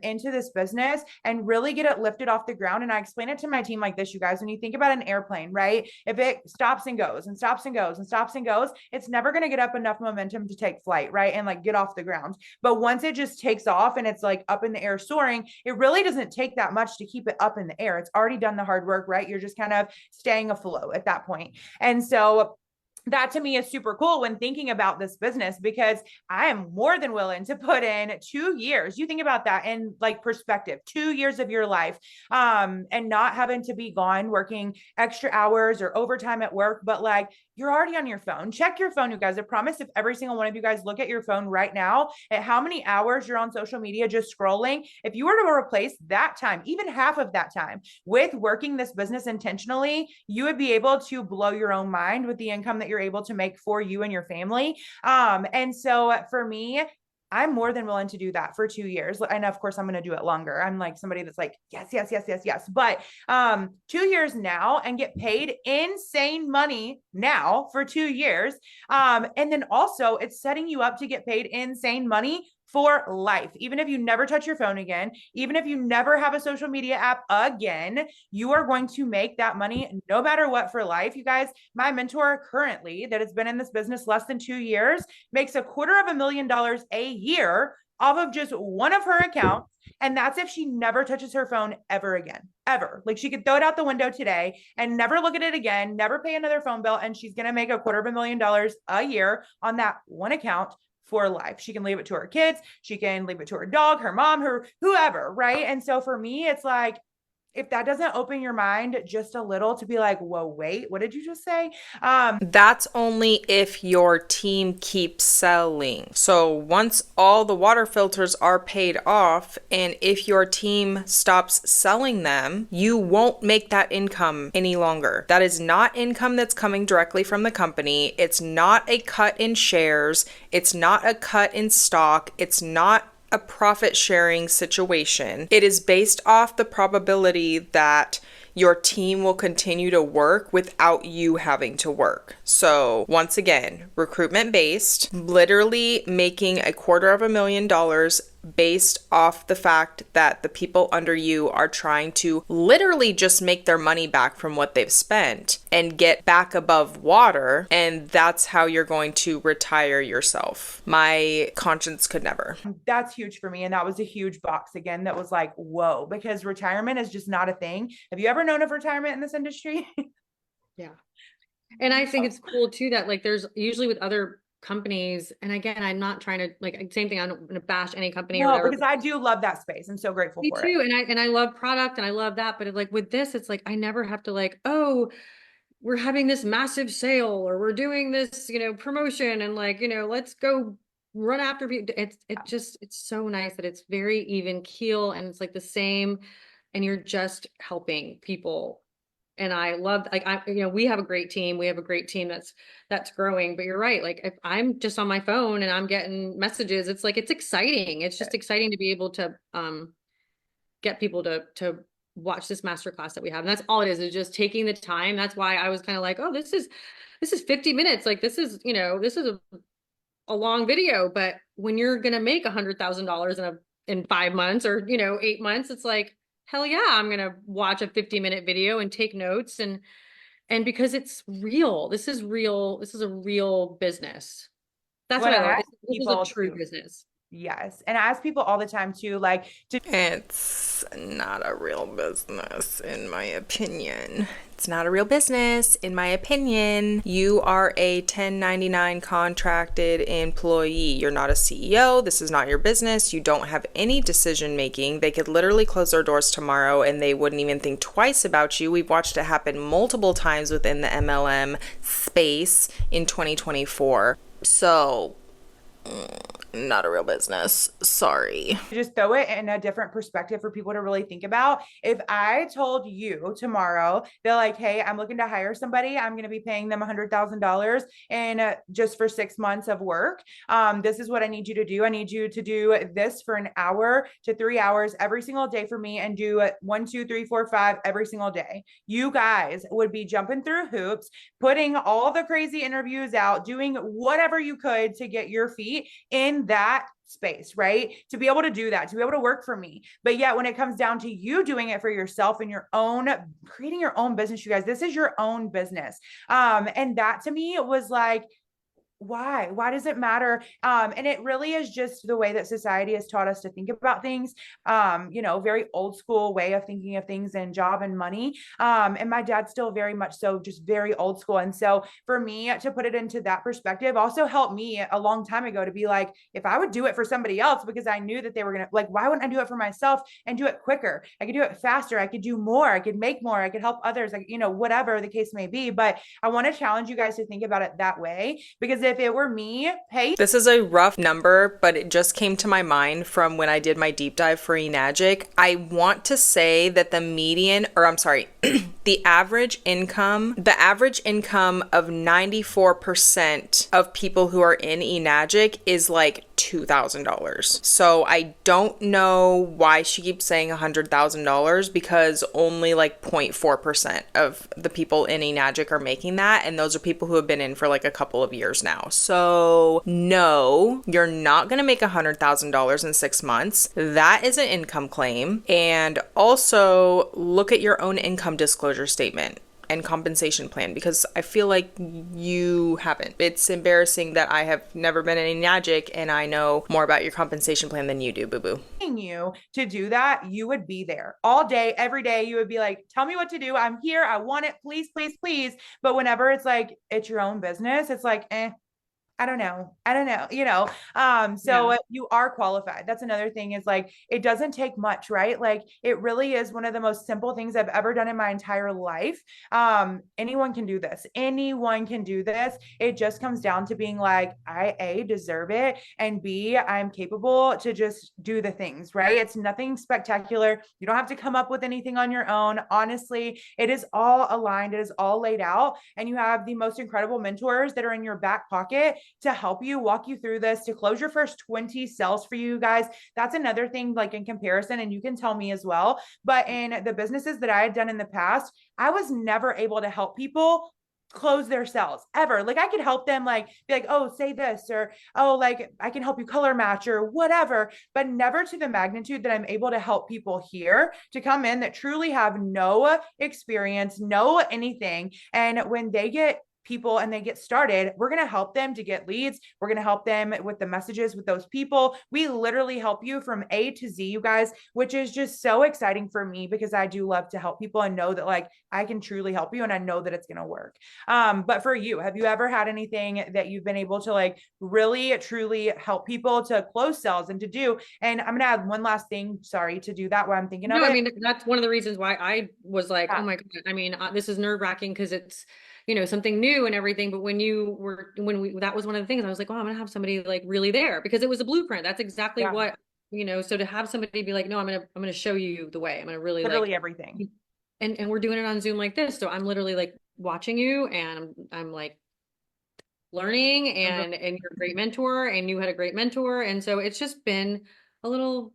B: into this business and really get it lifted off the ground. And I explain it to my team like this, you guys, when you think about an airplane, right? If it stops and goes and stops and goes and stops and goes, it's never going to get up enough momentum to take flight, right? And like get off the ground. But once it just takes off and it's like up in the air soaring, it really doesn't take that much to keep it up in the air. It's already done the hard work, right? You're just kind of staying afloat at that point. And so that to me is super cool when thinking about this business, because I am more than willing to put in 2 years. You think about that in like perspective, 2 years of your life, and not having to be gone working extra hours or overtime at work, but like you're already on your phone. Check your phone, you guys. I promise if every single one of you guys look at your phone right now at how many hours you're on social media just scrolling, if you were to replace that time, even half of that time with working this business intentionally, you would be able to blow your own mind with the income that you're able to make for you and your family. And so for me, I'm more than willing to do that for 2 years. And of course, I'm going to do it longer. I'm like somebody that's like, yes, yes, yes, yes, yes. But 2 years now and get paid insane money now for 2 years. And then also it's setting you up to get paid insane money for life. Even if you never touch your phone again, even if you never have a social media app again, you are going to make that money no matter what for life. You guys, my mentor currently that has been in this business less than 2 years makes $250,000 a year off of just one of her accounts. And that's if she never touches her phone ever again, ever. Like she could throw it out the window today and never look at it again, never pay another phone bill. And she's going to make $250,000 a year on that one account for life. She can leave it to her kids. She can leave it to her dog, her mom, her whoever, right? And so for me, it's like, if that doesn't open your mind just a little to be like, whoa, wait, what did you just say?
A: That's only if your team keeps selling. So once all the water filters are paid off, and if your team stops selling them, you won't make that income any longer. That is not income that's coming directly from the company. It's not a cut in shares. It's not a cut in stock. It's not a profit sharing situation. It is based off the probability that your team will continue to work without you having to work. So once again, recruitment based, literally making $250,000 based off the fact that the people under you are trying to literally just make their money back from what they've spent and get back above water. And that's how you're going to retire yourself. My conscience could never.
B: That's huge for me. And that was a huge box again that was like, whoa, because retirement is just not a thing. Have you ever known of retirement in this industry?
C: Yeah. And I think it's cool too that like there's usually with other companies, and again, I'm not trying to like same thing. I don't want to bash any company or whatever.
B: Because I do love that space. I'm so grateful for
C: Me too.
B: it.
C: And I love product and I love that. But like with this, it's like I never have to like, oh, we're having this massive sale or we're doing this, promotion and like, let's go run after people. It's so nice that it's very even keel and it's like the same, and you're just helping people. And I love, like, we have a great team. We have a great team that's growing, but you're right. Like if I'm just on my phone and I'm getting messages, it's like, it's exciting. It's just exciting to be able to, get people to watch this masterclass that we have. And that's all it is just taking the time. That's why I was kind of like, oh, this is 50 minutes. Like this is a long video, but when you're going to make $100,000 in 5 months or, 8 months, it's like, hell yeah, I'm going to watch a 50-minute video and take notes. And because it's real, this is real. This is a real business. That's what I love. This is a true business.
B: Yes. And I ask people all the time too, like,
A: it's not a real business, in my opinion. It's not a real business, in my opinion. You are a 1099 contracted employee. You're not a CEO. This is not your business. You don't have any decision making. They could literally close their doors tomorrow and they wouldn't even think twice about you. We've watched it happen multiple times within the MLM space in 2024. So not a real business. Sorry.
B: Just throw it in a different perspective for people to really think about. If I told you tomorrow, they're like, hey, I'm looking to hire somebody, I'm going to be paying them $100,000 and just for 6 months of work. This is what I need you to do. I need you to do this for an hour to 3 hours every single day for me and do it 1, 2, 3, 4, 5 every single day. You guys would be jumping through hoops, putting all the crazy interviews out, doing whatever you could to get your feet in that space, right? To be able to do that, to be able to work for me. But yet when it comes down to you doing it for yourself and your own, creating your own business, you guys, this is your own business. And that to me was like, why does it matter? And it really is just the way that society has taught us to think about things. Very old school way of thinking of things and job and money. And my dad's still very much so just very old school. And so for me to put it into that perspective also helped me a long time ago to be like, if I would do it for somebody else, because I knew that they were going to, like, why wouldn't I do it for myself and do it quicker? I could do it faster. I could do more. I could make more. I could help others, like, whatever the case may be. But I want to challenge you guys to think about it that way, because if it were me, hey,
A: this is a rough number, but it just came to my mind from when I did my deep dive for Enagic. I want to say that the average income of 94% of people who are in Enagic is like $2,000. So I don't know why she keeps saying $100,000, because only like 0.4% of the people in Enagic are making that, and those are people who have been in for like a couple of years now. So no, you're not gonna make $100,000 in 6 months. That is an income claim. And also look at your own income disclosure statement and compensation plan, because I feel like you haven't. It's embarrassing that I have never been in Enagic and I know more about your compensation plan than you do, boo-boo.
B: You to do that, you would be there all day, every day. You would be like, tell me what to do. I'm here. I want it. Please, please, please. But whenever it's like, it's your own business, it's like, I don't know. So you are qualified. That's another thing, is like, it doesn't take much, right? Like, it really is one of the most simple things I've ever done in my entire life. Anyone can do this. Anyone can do this. It just comes down to being like, I A, deserve it, and B, I'm capable to just do the things, right? It's nothing spectacular. You don't have to come up with anything on your own. Honestly, it is all aligned. It is all laid out. And you have the most incredible mentors that are in your back pocket to help you walk you through this, to close your first 20 sales for you guys. That's another thing, like, in comparison, and you can tell me as well, but in the businesses that I had done in the past, I was never able to help people close their sales ever. Like, I could help them, like, be like, oh, say this, or, oh, like, I can help you color match or whatever, but never to the magnitude that I'm able to help people here to come in that truly have no experience, no anything. And when they get people and they get started, we're going to help them to get leads. We're going to help them with the messages with those people. We literally help you from A to Z, you guys, which is just so exciting for me, because I do love to help people and know that, like, I can truly help you and I know that it's going to work. But for you, have you ever had anything that you've been able to, like, really truly help people to close sales and to do? And I'm going to add one last thing, sorry, to do that while I'm thinking of it.
C: I mean, that's one of the reasons why I was like, oh my God, I mean, this is nerve-wracking, because it's, something new and everything. But that was one of the things I was like, oh, I'm gonna have somebody like really there, because it was a blueprint. That's exactly what, so to have somebody be like, no, I'm going to show you the way. I'm going to really
B: literally everything.
C: And we're doing it on Zoom like this. So I'm literally like watching you, and I'm like learning, and you're a great mentor, and you had a great mentor. And so it's just been a little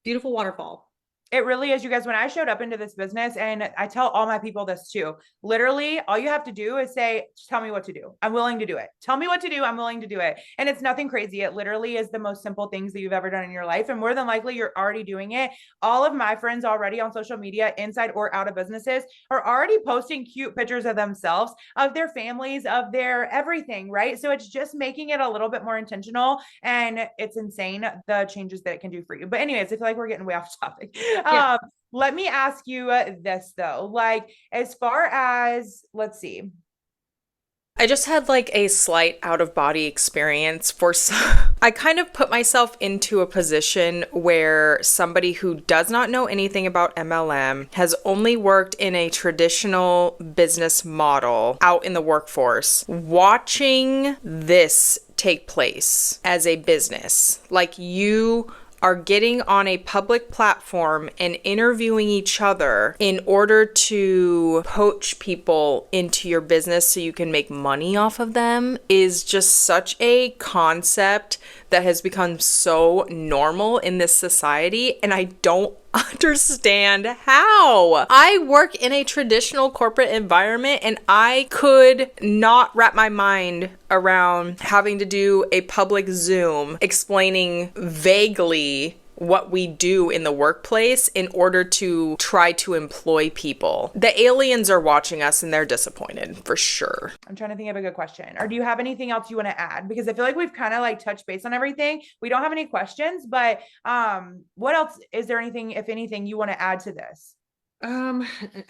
C: beautiful waterfall.
B: It really is, you guys. When I showed up into this business, and I tell all my people this too, literally all you have to do is say, just tell me what to do. I'm willing to do it. Tell me what to do. I'm willing to do it. And it's nothing crazy. It literally is the most simple things that you've ever done in your life. And more than likely, you're already doing it. All of my friends already on social media, inside or out of businesses, are already posting cute pictures of themselves, of their families, of their everything, right? So it's just making it a little bit more intentional, and it's insane the changes that it can do for you. But anyways, I feel like we're getting way off topic.
C: Yeah.
B: Let me ask you this though, like, as far as, let's see.
A: I just had like a slight out of body experience I kind of put myself into a position where somebody who does not know anything about MLM, has only worked in a traditional business model out in the workforce, watching this take place as a business. Like, you are getting on a public platform and interviewing each other in order to poach people into your business so you can make money off of them is just such a concept that has become so normal in this society, and I don't understand how. I work in a traditional corporate environment and I could not wrap my mind around having to do a public Zoom explaining vaguely what we do in the workplace in order to try to employ people. The aliens are watching us and they're disappointed for sure.
B: I'm trying to think of a good question. Or do you have anything else you want to add? Because I feel like we've kind of like touched base on everything. We don't have any questions, but what else is there anything, if anything, you want to add to this?
C: I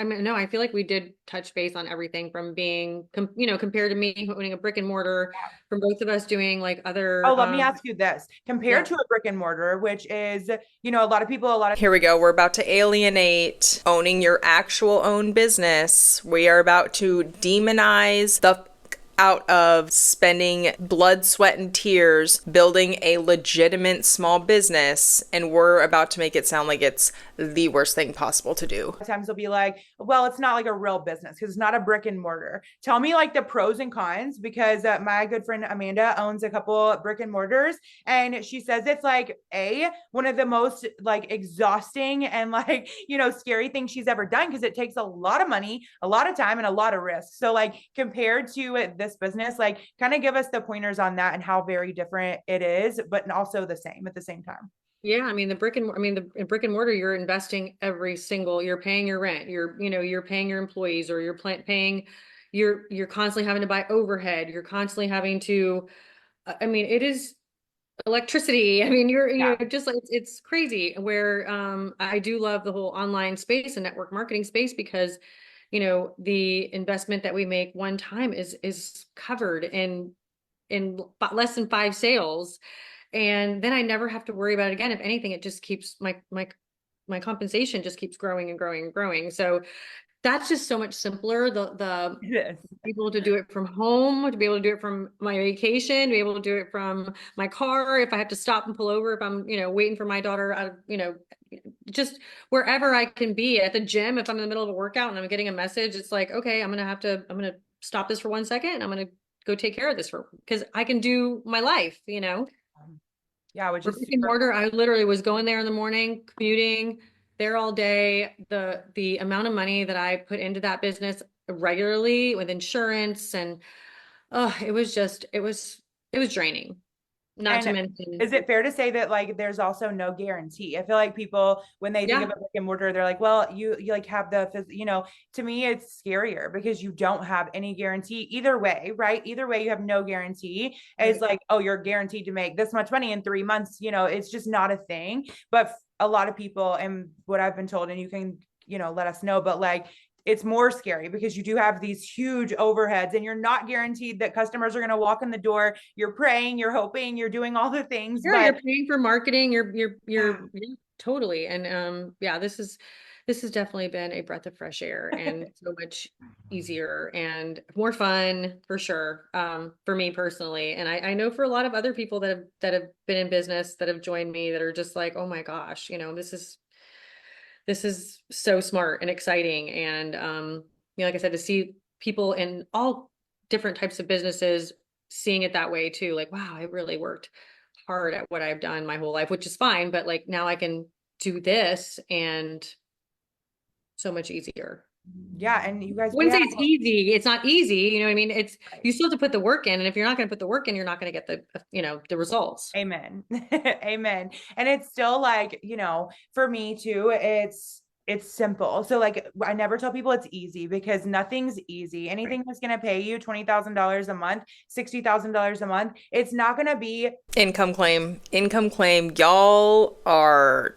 C: mean, no, I feel like we did touch base on everything from being, compared to me owning a brick and mortar, from both of us doing like other.
B: Oh, let me ask you this. Compared to a brick and mortar, which is, a lot of people,
A: Here we go. We're about to alienate owning your actual own business. We are about to demonize the out of spending blood, sweat, and tears building a legitimate small business, and we're about to make it sound like it's the worst thing possible to do.
B: Sometimes they'll be like, well, it's not like a real business because it's not a brick and mortar. Tell me like the pros and cons, because my good friend Amanda owns a couple brick and mortars, and she says it's like one of the most like exhausting and like, scary things she's ever done, because it takes a lot of money, a lot of time, and a lot of risk. So like compared to this business, like kind of give us the pointers on that and how very different it is, but also the same at the same time.
C: Yeah, I mean the brick and mortar, you're investing you're paying your rent, you're paying your employees, or paying, you're constantly having to buy overhead, you're constantly having to, it is electricity. I mean, you're just like, it's crazy. Where I do love the whole online space and network marketing space, because the investment that we make one time is covered in less than 5 sales. And then I never have to worry about it again. If anything, it just keeps my compensation just keeps growing and growing and growing. So that's just so much simpler. The able to do it from home, to be able to do it from my vacation, to be able to do it from my car. If I have to stop and pull over, if I'm, waiting for my daughter out of, just wherever I can be, at the gym, if I'm in the middle of a workout and I'm getting a message, it's like, okay, I'm going to stop this for 1 second. I'm going to go take care of this because I can do my life,
B: Yeah, which is
C: brick and mortar. I literally was going there in the morning, commuting there all day. The amount of money that I put into that business regularly with insurance, and it was draining. Not to mention,
B: is it fair to say that like there's also no guarantee? I feel like people, when they think about brick and mortar, they're like, well, you like have to me it's scarier because you don't have any guarantee either way, right? Either way, you have no guarantee. It's like, oh, you're guaranteed to make this much money in 3 months. It's just not a thing. But a lot of people, and what I've been told, and you can, let us know, but like, it's more scary because you do have these huge overheads and you're not guaranteed that customers are going to walk in the door. You're praying, you're hoping, you're doing all the things.
C: Yeah, you're paying for marketing. You're totally. And this has definitely been a breath of fresh air and so much easier and more fun for sure. For me personally. And I know for a lot of other people that have been in business, that have joined me, that are just like, oh my gosh, this is so smart and exciting. And, like I said, to see people in all different types of businesses seeing it that way too, like, wow, I really worked hard at what I've done my whole life, which is fine. But like, now I can do this, and so much easier.
B: Yeah. And you guys
C: wouldn't say it's easy. It's not easy. You know what I mean? You still have to put the work in. And if you're not going to put the work in, you're not going to get the results.
B: Amen. Amen. And it's still like, for me too, it's simple. So like, I never tell people it's easy because nothing's easy. Anything that's going to pay you $20,000 a month, $60,000 a month, it's not going to be
A: income claim. Y'all are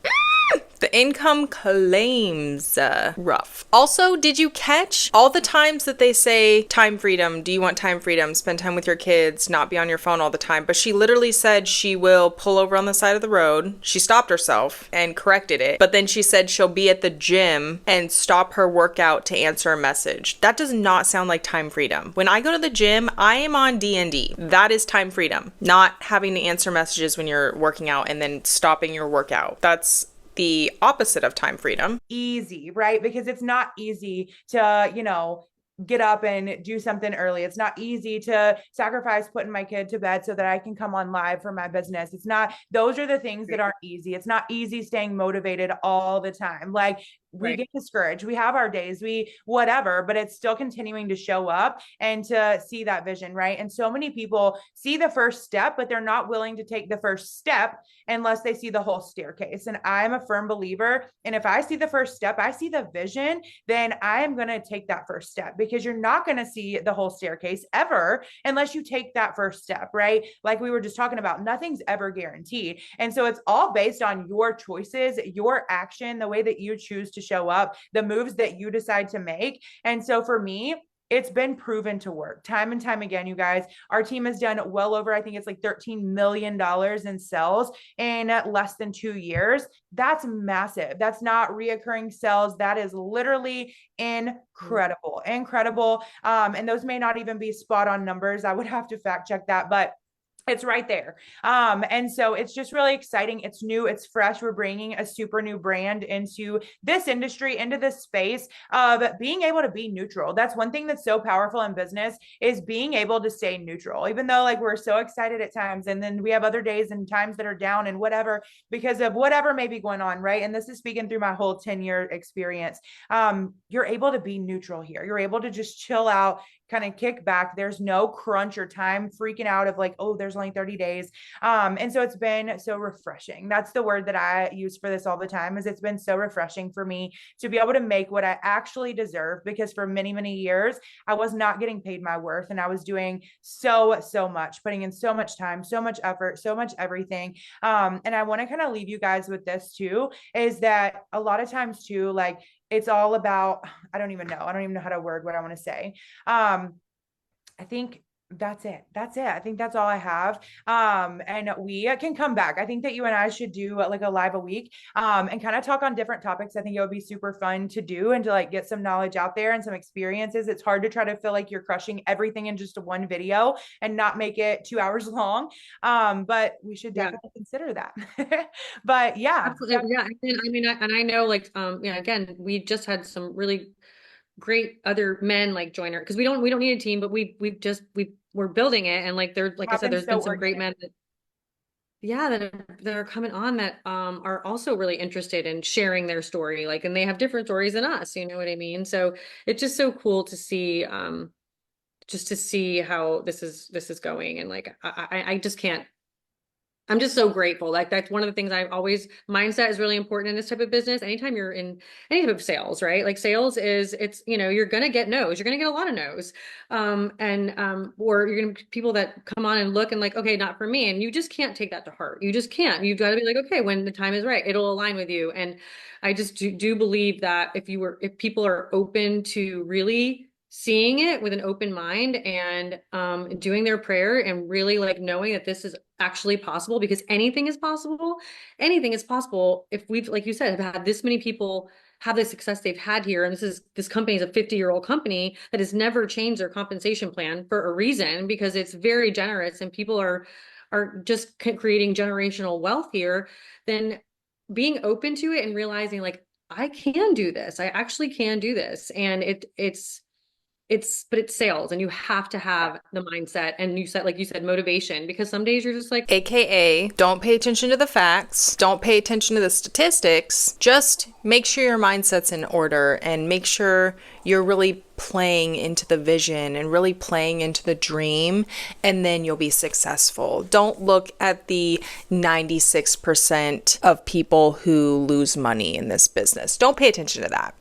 A: The income claims, rough. Also, did you catch all the times that they say time freedom? Do you want time freedom? Spend time with your kids, not be on your phone all the time. But she literally said she will pull over on the side of the road. She stopped herself and corrected it. But then she said she'll be at the gym and stop her workout to answer a message. That does not sound like time freedom. When I go to the gym, I am on D&D. That is time freedom. Not having to answer messages when you're working out and then stopping your workout. That's the opposite of time freedom.
B: Easy, right? Because it's not easy to, get up and do something early. It's not easy to sacrifice putting my kid to bed so that I can come on live for my business. It's not, those are the things that aren't easy. It's not easy staying motivated all the time. Like we get discouraged. We have our days, whatever, but it's still continuing to show up and to see that vision, right? And so many people see the first step, but they're not willing to take the first step unless they see the whole staircase. And I'm a firm believer. And if I see the first step, I see the vision, then I am going to take that first step, because you're not going to see the whole staircase ever unless you take that first step, right? Like we were just talking about, nothing's ever guaranteed. And so it's all based on your choices, your action, the way that you choose to show up, the moves that you decide to make. And so for me, it's been proven to work time and time again, you guys. Our team has done well over, I think it's like $13 million in sales in less than 2 years. That's massive. That's not reoccurring sales. That is literally incredible. And those may not even be spot on numbers. I would have to fact check that, but it's right there. And so it's just really exciting. It's new, it's fresh. We're bringing a super new brand into this industry, into this space of being able to be neutral. That's one thing that's so powerful in business, is being able to stay neutral, even though like we're so excited at times. And then we have other days and times that are down and whatever, because of whatever may be going on. Right. And this is speaking through my whole 10-year experience. You're able to be neutral here. You're able to just chill out, kind of kick back. There's no crunch or time freaking out of like, oh, there's only 30 days. And so it's been so refreshing. That's the word that I use for this all the time, is it's been so refreshing for me to be able to make what I actually deserve, because for many, many years, I was not getting paid my worth, and I was doing so much, putting in so much time, so much effort, so much everything. And I want to kind of leave you guys with this too, is that a lot of times too, like it's all about, I don't even know how to word what I want to say. I think that's it. I think that's all I have. And we can come back. I think that you and I should do like a live a week, and kind of talk on different topics. I think it would be super fun to do, and to like get some knowledge out there and some experiences. It's hard to try to feel like you're crushing everything in just one video and not make it 2 hours long. But we should definitely consider that. But yeah.
C: Absolutely. Yeah. And I know like, again, we just had some really great other men like join her, because we don't need a team, but we're building it. And like, like I said, there's been some great men that are coming on that are also really interested in sharing their story, like, and they have different stories than us, you know what I mean? So it's just so cool to see, just to see how this is going. And like, I just can't, I'm just so grateful. Like that's one of the things mindset is really important in this type of business. Anytime you're in any type of sales, right? Like sales you're going to get no's, you're going to get a lot of no's. Or you're going to people that come on and look and like, okay, not for me. And you just can't take that to heart. You just can't. You've got to be like, okay, when the time is right, it'll align with you. And I just do believe that if people are open to really seeing it with an open mind and doing their prayer and really like knowing that this is actually possible, because anything is possible. If we've, like you said, have had this many people have the success they've had here, and this company is a 50-year-old company that has never changed their compensation plan for a reason, because it's very generous and people are just creating generational wealth here, then being open to it and realizing like, I can do this. I actually can do this. And but it's sales, and you have to have the mindset, and like you said, motivation, because some days you're just like,
A: AKA, don't pay attention to the facts, don't pay attention to the statistics, just make sure your mindset's in order, and make sure you're really playing into the vision and really playing into the dream, and then you'll be successful. Don't look at the 96% of people who lose money in this business. Don't pay attention to that.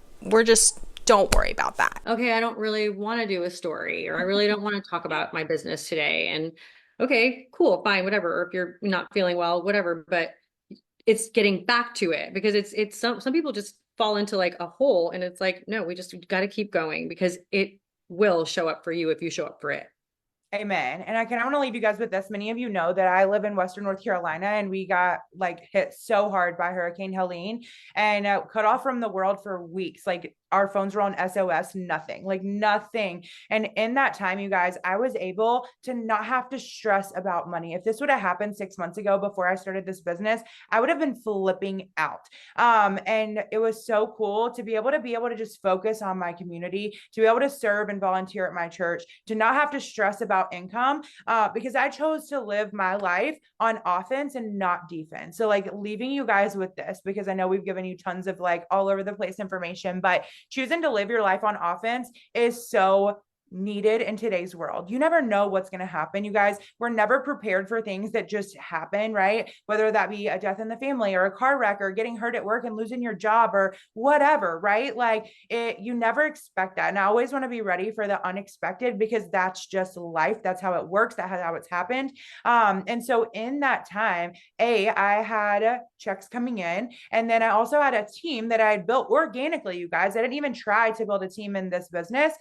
A: Don't worry about that.
C: Okay, I don't really want to do a story, or I really don't want to talk about my business today. And okay, cool, fine, whatever. Or if you're not feeling well, whatever. But it's getting back to it, because it's some people just fall into like a hole, and it's like, no, we just got to keep going, because it will show up for you if you show up for it.
B: Amen. And I want to leave you guys with this. Many of you know that I live in Western North Carolina, and we got like hit so hard by Hurricane Helene and cut off from the world for weeks. Like our phones were on SOS, nothing, like nothing. And in that time, you guys, I was able to not have to stress about money. If this would have happened 6 months ago before I started this business, I would have been flipping out. And it was so cool to be able to just focus on my community, to be able to serve and volunteer at my church, to not have to stress about income, because I chose to live my life on offense and not defense. So like leaving you guys with this, because I know we've given you tons of like all over the place information, but choosing to live your life on offense is so needed in today's world. You never know what's going to happen. You guys, we're never prepared for things that just happen, right? Whether that be a death in the family or a car wreck or getting hurt at work and losing your job or whatever, right? Like you never expect that. And I always want to be ready for the unexpected, because that's just life. That's how it works. That's how it's happened. And so in that time, I had checks coming in, and then I also had a team that I had built organically, you guys. I didn't even try to build a team in this business.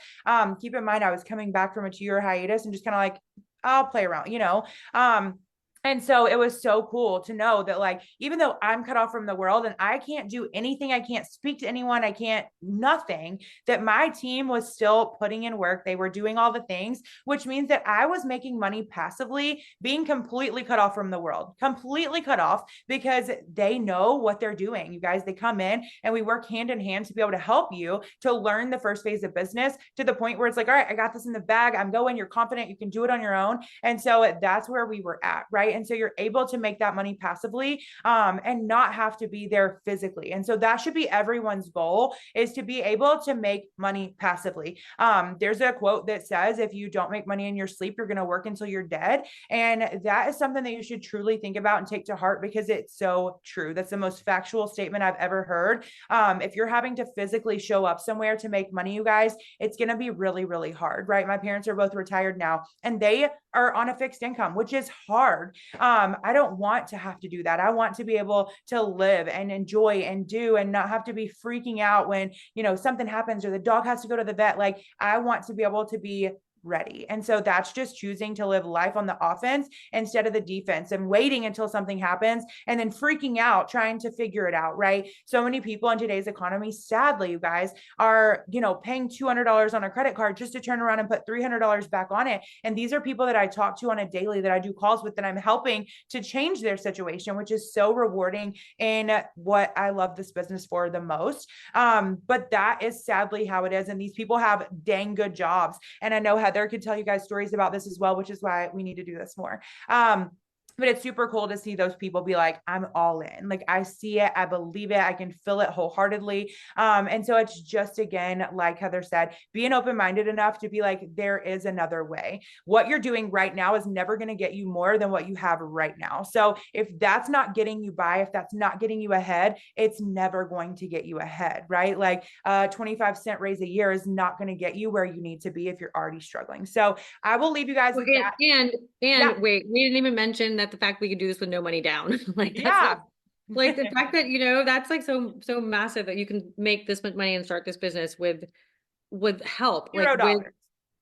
B: Keep in mind, I was coming back from a 2-year hiatus and just kind of like, I'll play around, and so it was so cool to know that, like, even though I'm cut off from the world and I can't do anything, I can't speak to anyone, I can't, nothing, that my team was still putting in work. They were doing all the things, which means that I was making money passively, being completely cut off from the world, completely cut off, because they know what they're doing. You guys, they come in and we work hand in hand to be able to help you to learn the first phase of business to the point where it's like, all right, I got this in the bag. I'm going, you're confident, you can do it on your own. And so that's where we were at, right? And so you're able to make that money passively, and not have to be there physically. And so that should be everyone's goal, is to be able to make money passively. There's a quote that says, if you don't make money in your sleep, you're going to work until you're dead. And that is something that you should truly think about and take to heart, because it's so true. That's the most factual statement I've ever heard. If you're having to physically show up somewhere to make money, you guys, it's going to be really, really hard, right? My parents are both retired now, and they are on a fixed income, which is hard. I don't want to have to do that. I want to be able to live and enjoy and do, and not have to be freaking out when, something happens or the dog has to go to the vet. Like, I want to be able to be ready. And so that's just choosing to live life on the offense instead of the defense, and waiting until something happens and then freaking out, trying to figure it out, right? So many people in today's economy, sadly, you guys, are, paying $200 on a credit card just to turn around and put $300 back on it. And these are people that I talk to on a daily, that I do calls with, that I'm helping to change their situation, which is so rewarding in what I love this business for the most. But that is sadly how it is. And these people have dang good jobs. And I know Heather could tell you guys stories about this as well, which is why we need to do this more. But it's super cool to see those people be like, I'm all in. Like, I see it, I believe it, I can feel it wholeheartedly. And so it's just, again, like Heather said, being open-minded enough to be like, there is another way. What you're doing right now is never going to get you more than what you have right now. So if that's not getting you by, if that's not getting you ahead, it's never going to get you ahead, right? Like 25-cent raise a year is not going to get you where you need to be if you're already struggling. So I will leave you guys with that.
C: And
B: Yeah.
C: wait, we didn't even mention that the fact we could do this with no money down. Like, that's
B: Yeah.
C: like the fact that, that's like so massive that you can make this much money and start this business with help.
B: $0.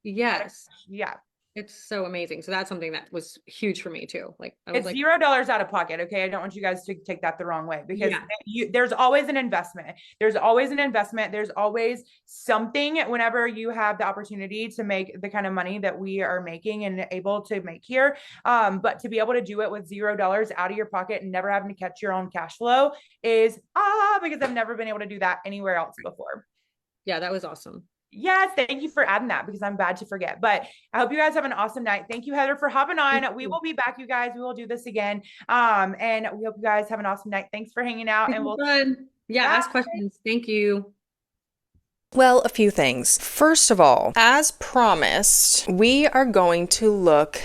C: Yes.
B: Yeah.
C: It's so amazing. So that's something that was huge for me too. Like, I was
B: It's
C: like,
B: $0 out of pocket. Okay. I don't want you guys to take that the wrong way, because
C: Yeah.
B: there's always an investment. There's always an investment. There's always something whenever you have the opportunity to make the kind of money that we are making and able to make here. But to be able to do it with $0 out of your pocket and never having to catch your own cash flow is, because I've never been able to do that anywhere else before.
C: Yeah, that was awesome.
B: Yes, thank you for adding that, because I'm bad to forget. But I hope you guys have an awesome night. Thank you, Heather, for hopping on. We will be back, you guys. We will do this again. And we hope you guys have an awesome night. Thanks for hanging out. And we'll
C: fun. Yeah,
B: Bye.
C: ask questions. Thank you.
A: Well, a few things. First of all, as promised, we are going to look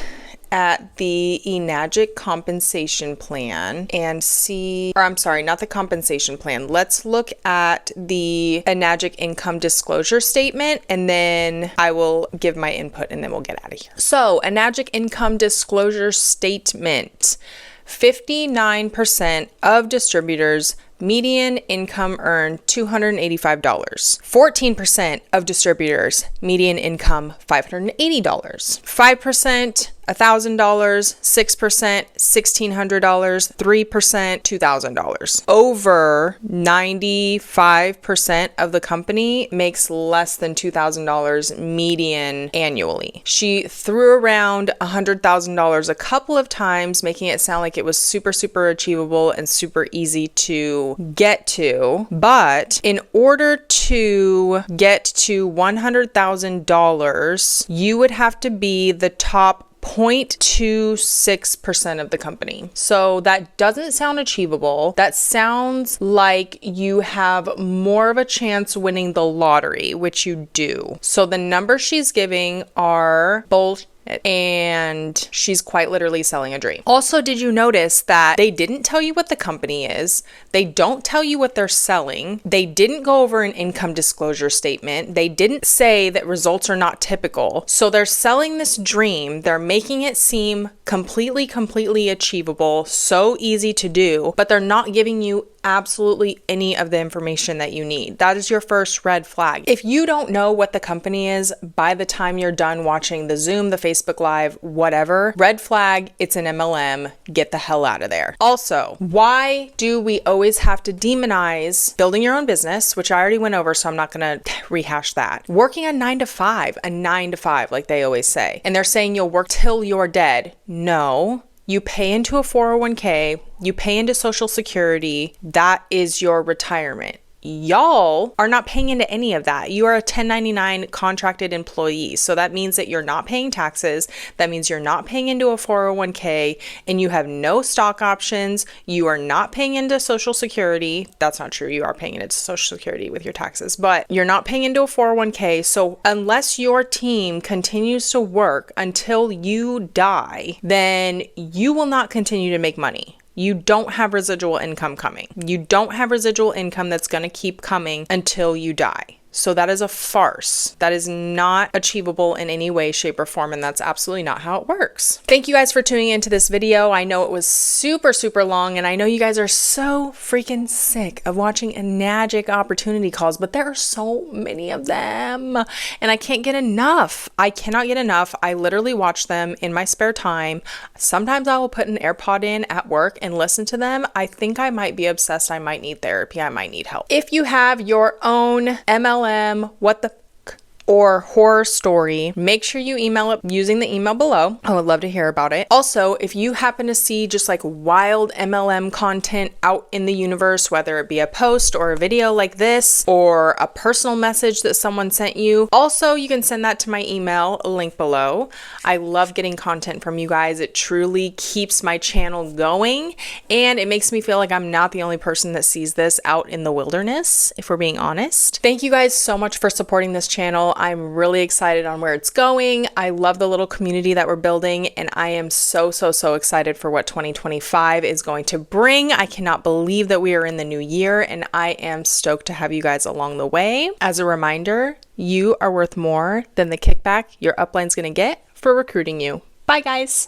A: at the Enagic compensation plan and see, or I'm sorry, not the compensation plan. Let's look at the Enagic income disclosure statement, and then I will give my input, and then we'll get out of here. So, Enagic income disclosure statement. 59% of distributors median income earned $285. 14% of distributors median income $580. 5% $1,000, 6% $1,600, 3% $2,000. Over 95% of the company makes less than $2,000 median annually. She threw around $100,000 a couple of times, making it sound like it was super, super achievable and super easy to get to. But in order to get to $100,000, you would have to be the top 0.26% of the company. So that doesn't sound achievable. That sounds like you have more of a chance winning the lottery, which you do. So the numbers she's giving are bullshit. And she's quite literally selling a dream. Also, did you notice that they didn't tell you what the company is? They don't tell you what they're selling. They didn't go over an income disclosure statement. They didn't say that results are not typical. So they're selling this dream. They're making it seem completely achievable, so easy to do, but they're not giving you absolutely any of the information that you need. That is your first red flag. If you don't know what the company is by the time you're done watching the Zoom, the Facebook Live, whatever, red flag, it's an MLM, get the hell out of there. Also, why do we always have to demonize building your own business, which I already went over, so I'm not gonna rehash that. Working a 9 to 5, like they always say. And they're saying you'll work till you're dead. No. You pay into a 401k, you pay into Social Security, that is your retirement. Y'all are not paying into any of that. You are a 1099 contracted employee. So that means that you're not paying taxes. That means you're not paying into a 401k and you have no stock options. You are not paying into Social Security. That's not true. You are paying into Social Security with your taxes, but you're not paying into a 401k. So unless your team continues to work until you die, then you will not continue to make money. You don't have residual income coming. You don't have residual income that's going to keep coming until you die. So that is a farce. That is not achievable in any way, shape, or form, and that's absolutely not how it works. Thank you guys for tuning into this video. I know it was super, super long, and I know you guys are so freaking sick of watching Enagic opportunity calls, but there are so many of them, and I can't get enough. I cannot get enough. I literally watch them in my spare time. Sometimes I will put an AirPod in at work and listen to them. I think I might be obsessed. I might need therapy. I might need help. If you have your own MLM, what the or horror story, make sure you email it using the email below. I would love to hear about it. Also, if you happen to see just like wild MLM content out in the universe, whether it be a post or a video like this or a personal message that someone sent you, also you can send that to my email, link below. I love getting content from you guys. It truly keeps my channel going and it makes me feel like I'm not the only person that sees this out in the wilderness, if we're being honest. Thank you guys so much for supporting this channel. I'm really excited on where it's going. I love the little community that we're building, and I am so excited for what 2025 is going to bring. I cannot believe that we are in the new year, and I am stoked to have you guys along the way. As a reminder, you are worth more than the kickback your upline's going to get for recruiting you. Bye, guys.